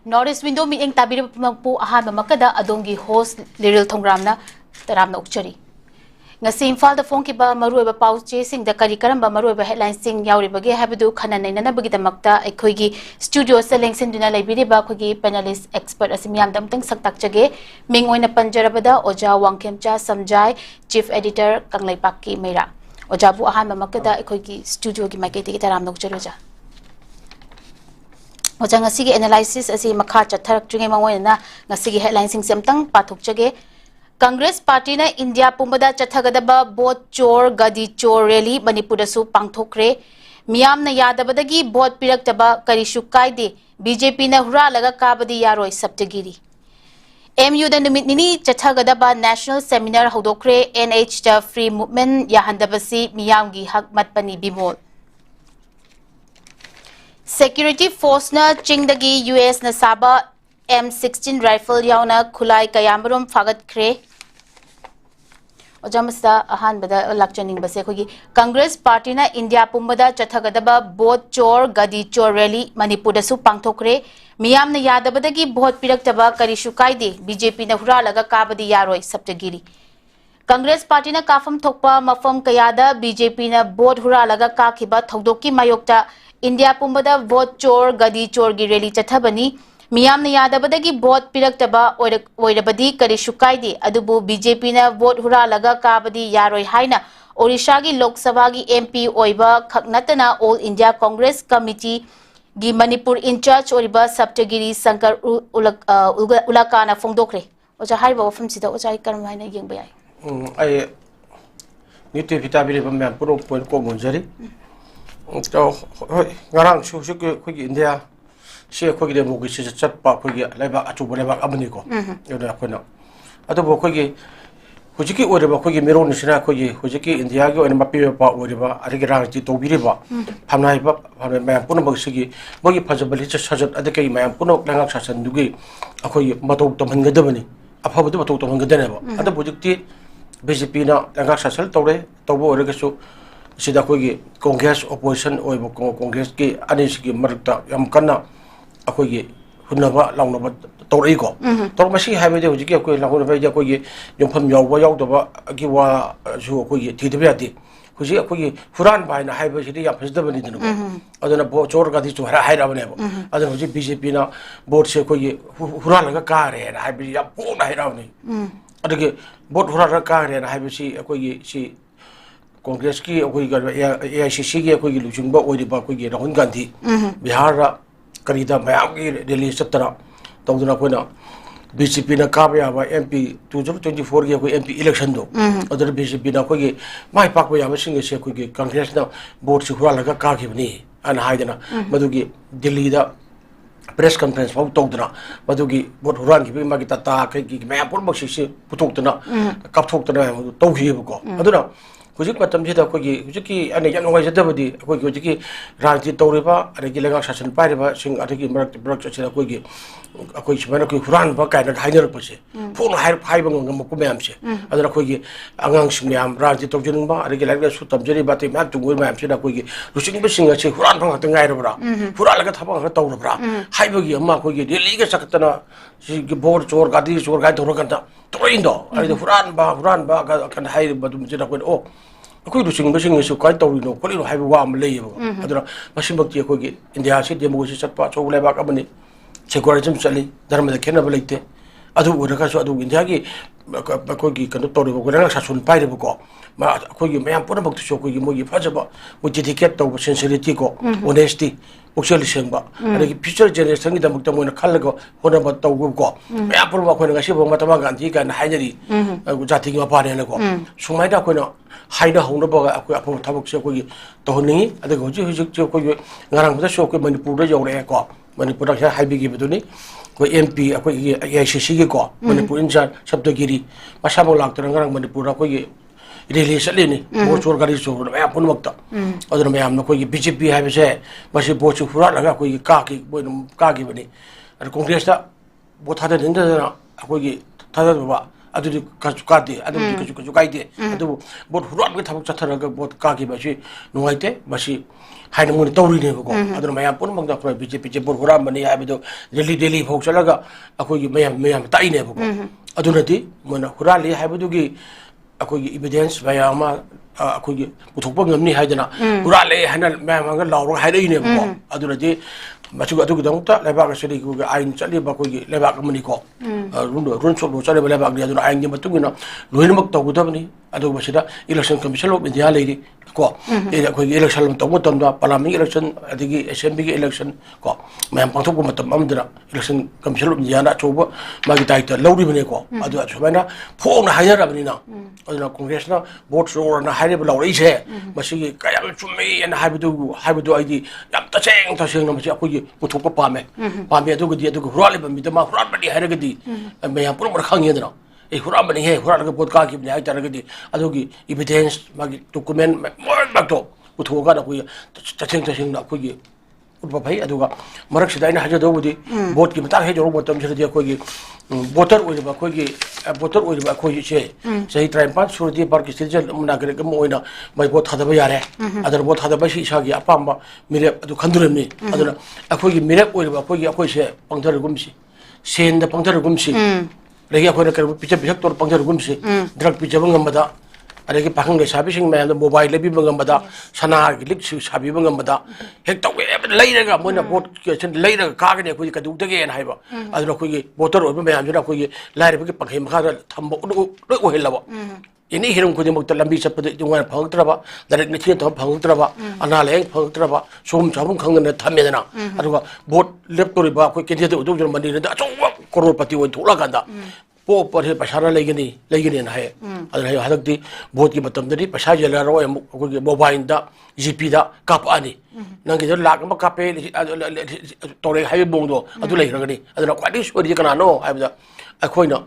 Norris window meeting tabir magpu ahan mamakada adongi host Liril Thongramna taramna ukchari. Ngasi Imphal da phone ki ba maruiba pauche sing da kari karamba maruiba headlines sing yauri bage habdu khana naina bagi damakta ekhoigi studio seleng sinduna laibiri ba khogi panelist expert asimyam damtang saktak chage mingoina panjarabada oja wangkemcha samjai chief editor kanglaipak ki meira oja bu ahan mamakada ekhoigi studio ki maiketi ki taramna ukchari oja oja ngasi gi analysis asi makha chatharak chunge mangoina ngasi gi headlines sing semtang pathuk chage Congress Party na India pumbada chathagadaba vote chor gadi chor rally Manipur su pangthokre miyam na yadabadagi vote piraktaba karishu kaide BJP na hura laga kabadi yaroi saptagiri MU da numit nini chathagadaba national seminar hodokre NH da free movement yahandabasi miyam gi hak matpani bimol Security force na chingdagi US na saba M16 rifle yauna khulai kayamarum fagat kre ojamasa ahan bada lakchaning base khogi Congress Party na India pumbada chathagadaba vote chor gadi chor rally Manipur da su pangthokre miyam na yadabadagi vote piraktaba karishu kaide BJP na hura laga kabadi yaroi saptagiri Congress Party na kafam thokpa mafam kayada BJP na vote hura laga kakhiba thodokki mayokta India pumbada vote chor gadi chor gi rally chathabani Miyam na yadabadagi vote piraktaba oirabadi karishu kaide adubu BJP na vote hura laga kabadi yaroi haina Odisha gi Lok Sabha gi MP oiba khaknatana All India Congress Committee gi Manipur in charge oriba Saptagiri Sankar Ulakana fongdokre oja hariba wafam sida oja karmaina yengba yai ai nitu vitabiri bamya puro point ko monjari to ngarang su ko India she ko gi mo gi chat pa ko gi laiba atu bole ba amni ko yo da ko na adu bo ko gi hujiki ore ba ko gi mero nisina ko gi hujiki India gi on mapi pa ore ba ari gi rang ji to biri ba phamnai ba phamnai ma puno ba sigi mo gi phajabali cha sajat ade kai ma puno langak sasan du gi ko gi matok to man gadabani afabu du matok to man gadane ba adu bujikti BJP na langak sasal tore to bo ore ga su sida ko gi Congress opposition oi ba Congress ki ani sigi marta yam kana akogi hunaba launaba torei ko tor masi haibede hujiki akoi launaba ba akogi yompham yawba yawdaba gi wa su akogi thidebe ati huji akogi furan baina haibe sidi ya phasdaba ni dinu adana bo chor gadi chu hara haira bane bo adana huji BJP na board se akogi furan laga kare na haibe ya pona haira ni adage board furan laga kare na haibe si akogi si Congress ki akogi AICC gi akogi luchingba oidiba akogi Rahul Gandhi Bihar Karida mayamgi release satara tawduna koina BJP na kabya ba MP 2024 gi ko MP election do adar BJP na ko gi mai pak ba ya singe se ko gi Congress na board si hura laga ka gi bani an haidana madugi Delhi da press conference pau tawduna madugi board huran gi ma gi ta gi mayapur mak si putok dana kap thok dana tawhi ko aduna hujik matam jida ko gi hujiki ane yan ngai jadabadi ko gi hujiki rajti tawriba aregi lega shasan pairiba sing aregi marak chira ko gi akoi chimana ko huran ba kaina hainer pase phone hair phaiba ngam ko mayam se adara ko gi angang simyam rajti tawjin ba aregi lega su tamjeri ba te mak tungoi mayam se da ko gi rusing ba singa se huran phang ta ngai rabra hura laga thaba ga tawrabra haiba gi amma ko gi delhi ga sakatana si gi bor chor gadi chor gai thora kan ta toindo ari huran ba kan hair ba dum jida ko o ko du sing basing su kai tawi no ko hai wa am lei ba adura masimbak ko gi India se democracy chatpa chogule ba ka bani secularism chali dharma da khena balaite adu uraka su adu India gi ko gi kan to ri ko rang sa sun pai ri ko ma ko gi mayam pura bak tu ko gi mo gi phajaba mo dedicate to sincerity ko honesty actually sengba ari future generation gi damuk ta mo na khalaga hona ba to ko mayam pura ko nga si bo ma tama gandhi kan hainari jati gi ma pa ne ko sumai da ko na haina hona ba ko apo thabak se ko gi to ni ade go ji ji ko gi ngarang ba so ko Manipur da yore ko Manipur da haibi gi beduni ko MP ko AICC gi ko Manipur in charge Saptagiri masamo lak tarang ngarang Manipur ko gi release leni bo chor gari so ya pun wakta aduna mayam ko gi BJP ha se masi bo chu hura laga ko gi ka gi bani ar Congress da bo thada ninda ko gi thada ba ꯑꯗꯨꯗꯤ ꯀꯁꯨ ꯀꯥꯗꯦ ꯑꯗꯨꯗꯤ ꯀꯁꯨ ꯀꯥꯏꯗꯦ ꯑꯗꯨꯕꯨ boat ꯍꯨꯔꯥꯟꯕꯒꯤ ꯊꯕꯛ ꯆꯠꯊꯔꯒ boat ꯀꯥꯈꯤꯕꯁꯤ ꯅꯨꯡꯉꯥꯏꯇꯦ ꯃꯁꯤ ꯍꯥꯏꯅ ꯃꯣꯏꯅ ꯇꯧꯔꯤꯅꯦꯕꯀꯣ ꯑꯗꯨꯅ ꯃꯌꯥꯝ ꯄꯨꯝꯅꯃꯛꯇ ꯑꯩꯈꯣꯏ ꯕꯤꯖꯦꯄꯤꯁꯦ ꯕꯣꯠ ꯍꯨꯔꯥꯟꯕꯅꯤ ꯍꯥꯏꯕꯗꯣ ꯗꯦꯜꯂꯤ ꯐꯥꯎ ꯆꯠꯂꯒ ꯑꯩꯈꯣꯏꯒꯤ ꯃꯌꯥꯝ ꯇꯥꯛꯏꯅꯦꯕꯀꯣ ꯑꯗꯨꯅꯗꯤ ꯃꯣꯏꯅ ꯍꯨꯔꯥꯜꯂꯤ ꯍꯥꯏꯕꯗꯨꯒꯤ ꯑꯩꯈꯣꯏꯒꯤ 이비ꯗꯦꯟꯁ ꯃꯌꯥꯝ ꯑꯃ ꯑꯩꯈꯣꯏꯒꯤ ꯄꯨꯊꯣꯛꯄ ꯉꯝꯅꯤ ꯍꯥꯏꯗꯅ ꯍꯨꯔꯥꯜꯂꯦ ꯍꯥꯏꯅ ꯃꯌꯥꯝꯒ ꯂꯥꯎꯔꯒ ꯍꯥꯏꯔꯛꯏꯅꯦꯕꯀꯣ ꯑꯗꯨꯅꯗꯤ ꯑꯗꯨꯒꯤꯗꯃꯛꯇ ꯂꯩꯕꯥꯛ ꯑꯁꯤꯗ ꯑꯩꯈꯣꯏꯒꯤ ꯑꯥꯏꯟ ꯆꯠꯂꯤꯕ ꯑꯩꯈꯣꯏꯒꯤ ꯂꯩꯕꯥꯛ ꯑꯃꯅꯤꯀꯣ ꯔꯨꯜꯁ ꯑꯣꯐ ꯂꯣ ꯆꯠꯂꯤꯕ ꯂꯩꯕꯥꯛꯅꯤ ꯑꯗꯨꯅ ꯑꯥꯏꯟꯒꯤ ꯃꯇꯨꯡ ꯏꯟꯅ ꯂꯣꯏꯅꯃꯛ ꯇꯧꯒꯗꯕꯅꯤ ꯑꯗꯨꯒ ꯃꯁꯤꯗ ꯏꯂꯦꯛꯁꯟ ꯀꯃꯤꯁꯟ ꯑꯣꯐ ꯏꯟꯗꯤꯌꯥ ꯂꯩꯔꯤ ꯀꯣ ꯑꯩꯈꯣꯏꯒꯤ 이렉션 ꯇꯧꯕ ꯃꯇꯝꯗ ꯄꯥꯔꯂꯥꯃꯦꯟ 이렉션 ꯑꯗꯒꯤ ꯑꯦꯁꯦꯝꯕ꯭ꯂꯤꯒꯤ 이렉션 ꯀꯣ ꯃꯌꯥꯝ ꯄꯥꯡꯊꯣꯛꯄ ꯃꯇꯝ ꯑꯃꯗꯅ 이렉션 ꯀꯃꯤꯁꯟ ꯑꯣꯐ ꯏꯟꯗꯤꯌꯥꯅ ꯑꯆꯧꯕ ꯃꯥꯒꯤ ꯗꯥꯏꯇ ꯂꯧꯔꯤꯕꯅꯦꯀꯣ ꯑꯗꯨ ꯑꯁꯨꯃꯥꯏꯅ ꯐꯣꯡꯅ ꯍꯥꯏꯅꯔꯕꯅꯤ나 ꯑꯗꯨꯅ ꯀꯣꯡꯒ꯭ꯔꯦꯁꯅ ꯚꯣꯠ ꯆꯣꯔꯅ ꯍꯥꯏꯔꯤꯕ ꯂꯥꯎꯔꯛꯏꯁꯦ ꯃꯁꯤꯒꯤ ꯀꯌꯥꯝ ꯆꯨꯝꯃꯤ ꯍꯥꯏꯅ ꯍꯥꯏꯕꯗꯨ ꯑꯩꯗꯤ ꯌꯥꯝ ꯇꯁꯦꯡꯅ ꯃꯁꯤ ꯑꯩꯈꯣꯏꯒꯤ ꯄꯨꯊꯣꯛꯄ ꯄꯥꯝꯃꯦ ꯑꯗꯨꯒꯗꯤ ꯑꯗꯨꯒ ꯍꯨꯔꯥꯜꯂꯤꯕ ꯃꯤꯗ ꯃꯥ ꯍꯨꯔꯥꯟꯕꯅꯤ ꯍꯥꯏꯔꯒꯗꯤ ꯃꯌꯥꯝ ꯄꯨꯝꯅꯃꯛ ꯈꯪꯉꯦꯗꯅ ꯑꯩ ꯍꯨꯔꯥꯟꯕꯅꯤꯍꯦ ꯍꯨꯔꯥꯜꯂꯒ ꯚꯣꯠ ꯀꯥꯈꯤꯕꯅꯤ ꯍꯥꯏꯇꯥꯔꯒꯗꯤ ꯑꯗꯨꯒꯤ 이비ꯗꯦꯟꯁ ꯃꯥꯒꯤ ꯗꯣꯀꯨꯃꯦꯟ ꯂꯣꯏꯅꯃꯛꯇꯣ ꯄꯨꯊꯣꯛꯑꯀꯥꯟꯗ ꯑꯩꯈꯣꯏꯒꯤ ꯇꯁꯦꯡꯅ ꯑꯩꯈꯣꯏꯒꯤ ꯎꯠꯄ ꯐꯩ ꯑꯗꯨꯒ ꯃꯔꯛꯁꯤꯗ ꯑꯩꯅ ꯍꯥꯏꯖꯗꯧꯕꯗꯤ ꯚꯣꯠꯀꯤ ꯃꯇꯥꯡ ꯍꯦꯛ ꯌꯧꯔꯛꯄ ꯃꯇꯝꯁꯤꯗꯗꯤ ꯑꯩꯈꯣꯏꯒꯤ ꯚꯣꯇꯔ ꯑꯣꯏꯔꯤꯕ ꯑꯩꯈꯣꯏꯁꯦ ꯆꯍꯤ 53 ꯁꯨꯔꯗꯤ ꯚꯥꯔꯠꯀꯤ ꯁꯤꯇꯤꯖꯦꯟ ꯅꯥꯒꯔꯤꯛ ꯑꯃ ꯑꯣꯏꯅ ꯃꯣꯏ ꯚꯣꯠ ꯊꯥꯗꯕ ꯌꯥꯔꯦ ꯑꯗꯨꯅ ꯚꯣꯠ ꯊꯥꯗꯕꯁꯤ ꯏꯁꯥꯒꯤ ꯑꯄꯥꯝꯕ ꯃꯤꯔꯦꯞ ꯑꯗꯨ ꯈꯟꯗꯣꯔꯤꯕꯅꯤ ꯑꯗꯨꯅ ꯑꯩꯈꯣꯏꯒꯤ ꯃꯤꯔꯦꯞ ꯑꯣꯏꯔꯤꯕ ꯑꯩꯈꯣꯏꯁꯦ ꯄꯪꯊꯔꯒꯨꯝꯁꯤ ꯁꯦꯟꯗ ꯄꯪꯊꯔꯒꯨꯝꯁꯤ ꯑꯗꯒꯤ ꯑꯩꯈꯣꯏꯅ ꯀꯩꯅꯣ ꯄꯤꯊꯛ ꯇꯧꯔ ꯄꯪꯊꯔꯒꯨꯝꯁꯤ ꯗ꯭ꯔꯒ ꯄꯤꯖꯕ ꯉꯝꯕꯗ ꯑꯗꯒꯤ ꯄꯥꯈꯪ ꯂꯩꯁꯥꯕꯤꯁꯤꯡ ꯃꯌꯥꯝꯗ ꯃꯣꯕꯥꯏꯜ ꯂꯩꯕꯤꯕ ꯉꯝꯕꯗ ꯁꯅꯥꯒꯤ ꯂꯤꯛ ꯁꯥꯕꯤꯕ ꯉꯝꯕꯗ ꯍꯦꯛ ꯇꯧꯒꯦ ꯂꯩꯔꯒ ꯃꯣꯏꯅ ꯚꯣꯠ ꯂꯩꯔꯒ ꯀꯥꯒꯅꯤ ꯑꯩꯈꯣꯏꯒꯤ ꯀꯩꯗꯧꯗꯒꯦꯅ ꯍꯥꯏꯕ ꯑꯗꯨꯅ ꯑꯩꯈꯣꯏꯒꯤ ꯚꯣꯇꯔ ꯑꯣꯏꯕ ꯃꯌꯥꯝꯁꯤꯅ ꯑꯩꯈꯣꯏꯒꯤ ꯂꯥꯏꯔꯕꯒꯤ ꯄꯪꯈꯩ ꯃꯈꯥꯗ ꯊꯝꯕ ꯂꯣꯏ ꯑꯣꯏꯍꯜꯂꯕ ꯑꯦꯅꯤ ꯍꯤꯔꯝ ꯈꯨꯗꯤꯡꯃꯛꯇ ꯂꯝꯕꯤ ꯆꯠꯄꯗ ꯅꯨꯡꯉꯥꯏꯅ ꯐꯪꯉꯛꯇ꯭ꯔꯕ ꯂꯥꯏꯔꯤꯛ ꯅꯤꯡꯊꯤꯅ ꯇꯧꯕ ꯐꯪꯉꯛꯇ꯭ꯔꯕ ꯑꯅꯥ ꯂꯥꯏꯌꯦꯡ ꯐꯪꯉꯛꯇ꯭ꯔꯕ ꯁꯣꯝ ꯆꯥꯐꯝ ꯈꯪꯗꯅ ꯊꯝꯃꯦꯗꯅ ꯑꯗꯨꯒ ꯚꯣꯠ ꯂꯦꯞꯇꯣꯔꯤꯕ ꯑꯩꯈꯣꯏ ꯀꯦꯟꯗꯤꯗꯦꯠ ꯑꯣꯏꯗꯧꯔꯤꯕ ꯃꯅꯤꯔꯗ ꯑꯆꯧꯕ ꯀꯣꯔꯣꯔꯄꯇꯤ ꯑꯣꯏꯅ ꯊꯣꯛꯂꯛꯑꯀꯥꯟꯗ ꯄꯣꯛꯄꯁꯦ ꯄꯩꯁꯥꯅ ꯂꯩꯒꯅꯤꯅ ꯍꯥꯏꯌꯦ ꯑꯗꯨꯅ ꯍꯟꯗꯛꯇꯤ ꯚꯣꯠꯀꯤ ꯃꯇꯝꯗꯗꯤ ꯄꯩꯁꯥ ꯌꯦꯜꯂꯔꯣꯏ ꯑꯃꯨꯛ ꯑꯩꯈꯣꯏꯒꯤ ꯃꯣꯕꯥꯏꯜꯗ ꯖꯤꯄꯤꯗ ꯀꯥꯞꯄꯛꯑꯅꯤ ꯅꯪꯒꯤꯗ ꯂꯥꯛ ꯑꯃ ꯀꯥꯞꯄꯦ ꯇꯧꯔꯦ ꯍꯥꯏꯕꯒꯤ ꯃꯑꯣꯡꯗꯣ ꯑꯗꯨ ꯂꯩꯈ꯭ꯔꯒꯅꯤ ꯑꯗꯨꯅ ꯈ꯭ꯋꯥꯏꯗꯒꯤ ꯁꯣꯏꯔꯤꯁꯦ ꯀꯅꯥꯅꯣ ꯍꯥꯏꯕꯗ ꯑꯩꯈꯣꯏꯅ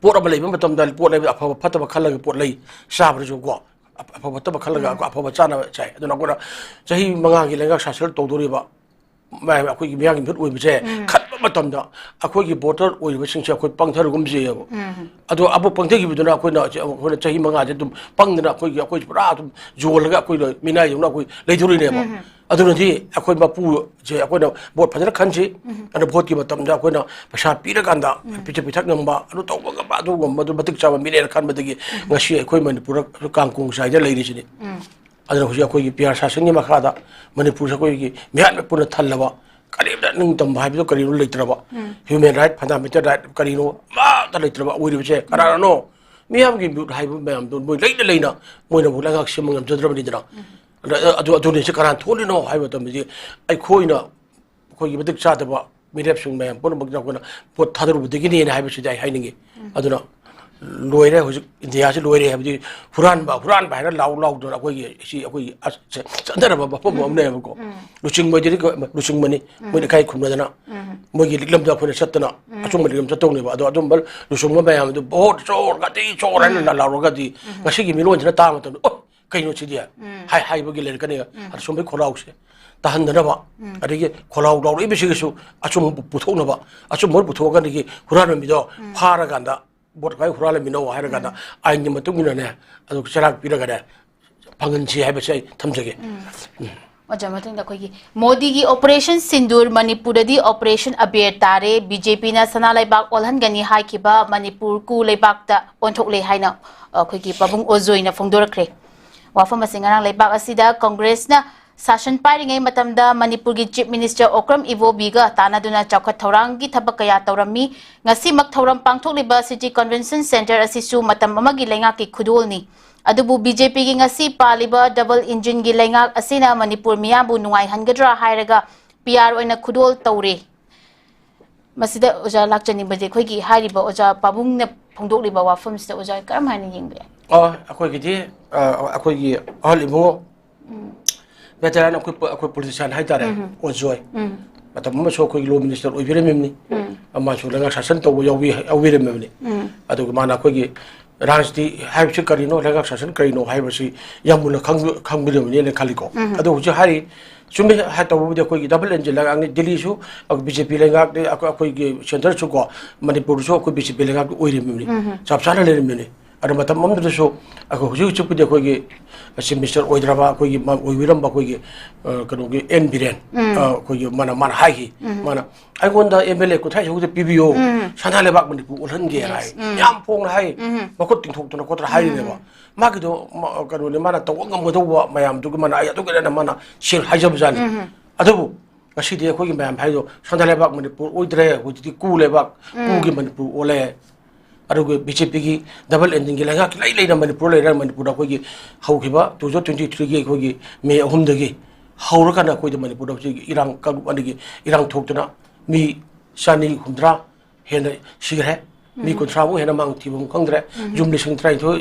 ꯄꯣꯠ ꯑꯃ ꯂꯩꯕ ꯃꯇꯝꯗ ꯄꯣꯠ ꯂꯩꯕꯗ ꯑꯐꯕ ꯐꯠꯇꯕ ꯈꯜꯂꯒ ꯄꯣꯠ ꯂꯩ ꯆꯥꯕꯗꯁꯨ ꯀꯣ ꯑꯐꯕ ꯐꯠꯇꯕ ꯈꯜꯂꯒ ꯑꯐꯕ ꯆꯥꯅꯕ ꯆꯥꯏ ꯑꯗꯨꯅ ꯑꯩꯈꯣꯏꯅ ꯆꯍꯤ 5ꯒꯤ ꯂꯩꯉꯥꯛ ꯁꯥꯁꯟ ꯇꯧꯗꯣꯔꯤꯕ ꯑꯩꯈꯣꯏꯒꯤ ꯃꯤꯌꯥꯝꯒꯤ ꯃꯤꯍꯨꯠ ꯑꯣꯏꯕꯁꯦ ꯈꯟꯕ ꯃꯇꯝꯗ ꯑꯩꯈꯣꯏꯒꯤ ꯚꯣꯇꯔ ꯑꯣꯏꯔꯤꯕꯁꯤꯡꯁꯦ ꯑꯩꯈꯣꯏ ꯄꯪꯊꯔꯒꯨꯝꯁꯦꯕ ꯑꯗꯣ ꯑꯃꯨꯛ ꯄꯪꯊꯈꯤꯕꯗꯨꯅ ꯑꯩꯈꯣꯏꯅ ꯆꯍꯤ 5ꯁꯦ ꯑꯗꯨꯝ ꯄꯪꯗꯅ ꯑꯩꯈꯣꯏ ꯄꯨꯔꯥ ꯑꯗꯨꯝ ꯌꯣꯜꯂꯒ ꯑꯩꯈꯣꯏ ꯃꯤꯅꯥꯏꯗꯧꯅ ꯑꯩꯈꯣꯏ ꯂꯩꯗꯣꯔꯤꯅꯦꯕ ꯑꯗꯨꯅꯗꯤ ꯑꯩꯈꯣꯏ ꯃꯄꯨꯁꯦ ꯑꯩꯈꯣꯏꯅ ꯚꯣꯠ ꯐꯖꯅ ꯈꯟꯁꯤ ꯑꯗꯨ ꯚꯣꯠꯀꯤ ꯃꯇꯝꯗ ꯑꯩꯈꯣꯏꯅ ꯄꯩꯁꯥ ꯄꯤꯔꯀꯥꯟꯗ ꯄꯤꯊꯛ ꯉꯝꯕ ꯑꯗꯨ ꯇꯧꯕ ꯉꯝꯕ ꯑꯗꯨꯒꯨꯝꯕꯗꯨ ꯃꯇꯤꯛ ꯆꯥꯕ ꯃꯤꯅꯦꯅ ꯈꯟꯕꯗꯒꯤ ꯉꯁꯤ ꯑꯩꯈꯣꯏ ꯃꯅꯤꯄꯨꯔ ꯀꯥꯡꯀꯣꯡ ꯁꯥꯏꯗ ꯂꯩꯔꯤꯁꯤꯅꯤ ꯑꯗꯨꯅ ꯍꯧꯖꯤꯛ ꯑꯩꯈꯣꯏꯒꯤ ꯄꯤ ꯑꯥꯔ ꯁꯥꯁꯟꯒꯤ ꯃꯈꯥꯗ ꯃꯅꯤꯄꯨꯔꯁꯦ ꯑꯩꯈꯣꯏꯒꯤ ꯃꯤꯌꯥꯝꯅ ꯄꯨꯟꯅ ꯊꯜꯂꯕ ꯀꯔꯤꯝꯇ ꯅꯤꯡꯇꯝꯕ ꯍꯥꯏꯕꯗꯣ ꯀꯔꯤꯅꯣ ꯂꯩꯇ꯭ꯔꯕ ꯍ꯭ꯌꯨꯃꯦꯟ ꯔꯥꯏꯠ ꯐꯟꯗꯥꯃꯦꯟꯇꯦꯜ ꯔꯥꯏꯠ ꯀꯔꯤꯅꯣ ꯑꯃꯠꯇ ꯂꯩꯇ꯭ꯔꯕ ꯑꯣꯏꯔꯤꯕꯁꯦ ꯀꯅꯥꯅꯣ ꯃꯤꯌꯥꯝꯒꯤ ꯃꯤꯍꯨꯠ ꯍꯥꯏꯕ ꯃꯌꯥꯝꯗꯣ ꯃꯣꯏ ꯂꯩꯅ ꯃꯣꯏꯅꯕꯨ ꯂꯩꯉꯥꯛ ꯁꯦꯝꯕ ꯉꯝꯖꯗ꯭ꯔꯕꯅꯤꯗꯅ ꯑꯗꯨꯅꯤꯁꯦ ꯀꯅꯥꯅ ꯊꯣꯛꯂꯤꯅꯣ ꯍꯥꯏꯕ ꯃꯇꯝꯗꯗꯤ ꯑꯩꯈꯣꯏꯒꯤ ꯃꯇꯤꯛ ꯆꯥꯗꯕ ꯃꯤꯔꯦꯞꯁꯤꯡ ꯃꯌꯥꯝ ꯄꯨꯝꯅꯃꯛꯇ ꯑꯩꯈꯣꯏꯅ ꯚꯣꯠ ꯊꯥꯗꯔꯨꯕꯗꯒꯤꯅꯦꯅ ꯍꯥꯏꯕꯁꯤꯗꯤ ꯑꯩ ꯍꯥꯏꯅꯤꯡꯉꯤ ꯑꯗꯨꯅ ꯂꯣꯏꯔꯦ ꯍꯧꯖꯤꯛ ꯏꯟꯗꯤꯌꯥꯁꯤ ꯂꯣꯏꯔꯦ ꯍꯥꯏꯕꯗꯤ ꯍꯨꯔꯥꯟꯕ ꯍꯥꯏꯅ ꯂꯥꯎꯗꯅ ꯑꯩꯈꯣꯏꯒꯤ ꯆꯠꯅꯔꯕ ꯃꯐꯝ ꯑꯃꯅꯦꯕꯀꯣ ꯂꯨꯆꯤꯡꯕꯅꯤ ꯃꯣꯏꯅ ꯏꯀꯥꯏ ꯈꯨꯝꯅꯗꯅ ꯃꯣꯏꯒꯤ ꯂꯤꯛꯂꯝꯗ ꯑꯩꯈꯣꯏꯅ ꯆꯠꯇꯅ ꯑꯆꯨꯝꯕ ꯂꯤꯛꯂꯝ ꯆꯠꯇꯧꯅꯦꯕ ꯑꯗꯣ ꯑꯗꯨꯝꯕ ꯂꯨꯆꯤꯡꯕ ꯃꯌꯥꯝꯗꯨ ꯚꯣꯠ ꯆꯣꯔ ꯒꯥꯇꯤ ꯆꯣꯔ ꯍꯥꯏꯅ ꯂꯥꯎꯔꯒꯗꯤ ꯉꯁꯤꯒꯤ ꯃꯤꯔꯣꯟꯁꯤꯅ ꯇꯥꯕ ꯃꯇꯝꯗ ꯀꯩꯅꯣ ꯁꯤꯗꯤ ꯍꯥꯏꯕꯒꯤ ꯂꯩꯔꯛꯀꯅꯤ ꯑꯁꯨꯝꯕꯒꯤ ꯈꯣꯜꯂꯥꯎꯁꯦ ꯇꯥꯍꯟꯗꯅꯕ ꯑꯗꯒꯤ ꯈꯣꯜꯂꯥꯎ ꯂꯥꯎꯔꯛꯏꯕꯁꯤꯒꯤꯁꯨ ꯑꯆꯨꯝꯕ ꯄꯨꯊꯣꯛꯅꯕ ꯑꯆꯨꯝꯕ ꯄꯨꯊꯣꯛꯑꯒꯗꯤ ꯍꯨꯔꯥꯟꯕ ꯃꯤꯗꯣ ꯐꯥꯔꯀꯥꯟꯗ ꯚꯣꯠ ꯀꯥꯏ ꯍꯨꯔꯥꯜꯂꯝꯃꯤꯅꯣ ꯍꯥꯏꯔꯀꯥꯟꯗ ꯑꯥꯏꯟꯒꯤ ꯃꯇꯨꯡ ꯏꯟꯅꯅꯦ ꯑꯗꯨ ꯆꯩꯔꯥꯛ ꯄꯤꯔꯒꯅꯦ ꯐꯪꯍꯟꯁꯤ ꯍꯥꯏꯕꯁꯦ ꯑꯩ ꯊꯝꯖꯒꯦ ꯑꯣꯖꯥ ꯃꯇꯨꯡꯗ ꯑꯩꯈꯣꯏꯒꯤ ꯃꯣꯗꯤꯒꯤ ꯑꯣꯄꯔꯦꯁꯟ ꯁꯤꯟꯗꯨꯔ ꯃꯅꯤꯄꯨꯔꯗꯗꯤ ꯑꯣꯄꯔꯦꯁꯟ ꯑꯕꯦꯔ ꯇꯥꯔꯦ ꯕꯤꯖꯦꯄꯤꯅ ꯁꯅꯥ ꯂꯩꯕꯥꯛ ꯑꯣꯜꯍꯟꯒꯅꯤ ꯍꯥꯏꯈꯤꯕ ꯃꯅꯤꯄꯨꯔ ꯀꯨ ꯂꯩꯕꯥꯛꯇ ꯑꯣꯟꯊꯣꯛꯂꯦ ꯍꯥꯏꯅ ꯑꯩꯈꯣꯏꯒꯤ ꯄꯥꯕꯨꯡ ꯑꯣꯖꯣꯏꯅ ꯐꯣꯡꯗꯣꯔꯛꯈ꯭रे ꯋꯥꯐꯝ ꯑꯁꯤ ꯉꯔꯥꯡ ꯂꯩꯕꯥꯛ ꯑꯁꯤꯗ ꯀꯣꯡꯒ꯭ꯔꯦꯁꯅ ꯁꯥꯁꯟ ꯄꯥꯏꯔꯤꯉꯩ ꯃꯇꯝꯗ ꯃꯅꯤꯄꯨꯔꯒꯤ ꯆꯤꯞ ꯃꯤꯅꯤꯁꯇꯔ ꯑꯣꯀ꯭ꯔꯝ ꯏꯕꯣꯕꯤꯒ ꯇꯥꯟꯅꯗꯨꯅ ꯆꯥꯎꯈꯠ ꯊꯧꯔꯥꯡꯒꯤ ꯊꯕꯛ ꯀꯌꯥ ꯇꯧꯔꯝꯃꯤ ꯉꯁꯤꯃꯛ ꯊꯧꯔꯝ ꯄꯥꯡꯊꯣꯛꯂꯤꯕ ꯁꯤꯇꯤ ꯀꯟꯚꯦꯟꯁꯟ ꯁꯦꯟꯇꯔ ꯑꯁꯤꯁꯨ ꯃꯇꯝ ꯑꯃꯒꯤ ꯂꯩꯉꯥꯛꯀꯤ ꯈꯨꯗꯣꯜꯅꯤ ꯑꯗꯨꯕꯨ ꯕꯤꯖꯦꯄꯤꯒꯤ ꯉꯁꯤ ꯄꯥꯜꯂꯤꯕ ꯗꯕꯜ ꯏꯟꯖꯤꯟꯒꯤ ꯂꯩꯉꯥꯛ ꯑꯁꯤꯅ ꯃꯅꯤꯄꯨꯔ ꯃꯤꯌꯥꯝꯕꯨ ꯅꯨꯡꯉꯥꯏꯍꯟꯒꯗ꯭ꯔꯥ ꯍꯥꯏꯔꯒ ꯄꯤआर ꯑꯣꯏꯅ ꯈꯨꯗꯣꯜ ꯇꯧꯔꯦ ꯃꯁꯤꯗ ꯑꯣꯖꯥ ꯂꯥꯛꯆꯅꯤꯡꯕꯗꯤ ꯑꯩꯈꯣꯏꯒꯤ ꯍꯥꯏꯔꯤꯕ ꯑꯣꯖꯥ ꯄꯥꯕꯨꯡꯅ ꯐꯣꯡꯗꯣꯛꯂꯤꯕ ꯋꯥꯐꯝꯁꯤꯗ ꯑꯣꯖꯥ ꯀꯔꯝ ꯍꯥꯏꯅ ꯌꯦꯡꯕꯤꯔꯦ ꯑꯩꯈꯣꯏꯒꯤꯗꯤ ꯑꯩꯈꯣꯏꯒꯤ ꯑꯍꯜ ꯏꯕꯨꯡꯉꯣ ꯕꯦꯇꯔꯟ ꯑꯩꯈꯣꯏ ꯄꯣꯂꯤꯇꯤꯁꯤꯌꯥꯟ ꯍꯥꯏꯇꯥꯔꯦ ꯑꯣꯖꯣꯏ ꯃꯇꯝ ꯑꯃꯁꯨ ꯑꯩꯈꯣꯏꯒꯤ ꯂꯣ ꯃꯤꯅꯤꯁꯇꯔ ꯑꯣꯏꯕꯤꯔꯝꯃꯤꯕꯅꯤ ꯑꯃꯁꯨ ꯂꯩꯉꯥꯛ ꯁꯥꯁꯟ ꯇꯧꯕ ꯌꯥꯎꯕꯤꯔꯝꯃꯤꯕꯅꯤ ꯑꯗꯨꯒ ꯃꯥꯅ ꯑꯩꯈꯣꯏꯒꯤ Rajdi have Chikarino, Lagak Sassan Karino, Hibasi, Yamula Kangmillion and Calico. Although Hari, Sumi had over the Kogi double engine like Delisu, of BJP Langak, the Akogi Center Chuko, Manipur, could be Bilangak Urimuni, Sapsana Limini. Ada macam mana tu so, aku hujan cukup dia kogi, si Mister Oidraba kogi, Oiram kogi, kogi Enbiren, kogi mana hai, mana. Aku anda MLA kau thai hujan PBO, sana lebak mandi pu ulan dia hai, nyampung hai, makut tingtok tu nak kau terhai ni ba. Mak itu kalau ni mana tahu ngam tu ba, mayam tu mana ayat tu kena mana share hai jam zali. Aduh, kasi dia kogi mayam hai tu, sana lebak mandi pu Oidre, hujan ku lebak, kogi mandi pu oleh. Aduh, BJP ki double ending gila ngak lai nama ni Manipur aku hau kiba 2023 ki aku Mei ahum dagi hau rakan aku di Manipur aku irang kagu andi irang thok tu na mi sani humdra hena sigre mi kontrabu hena mang tibum kangdre jumli sing trai tu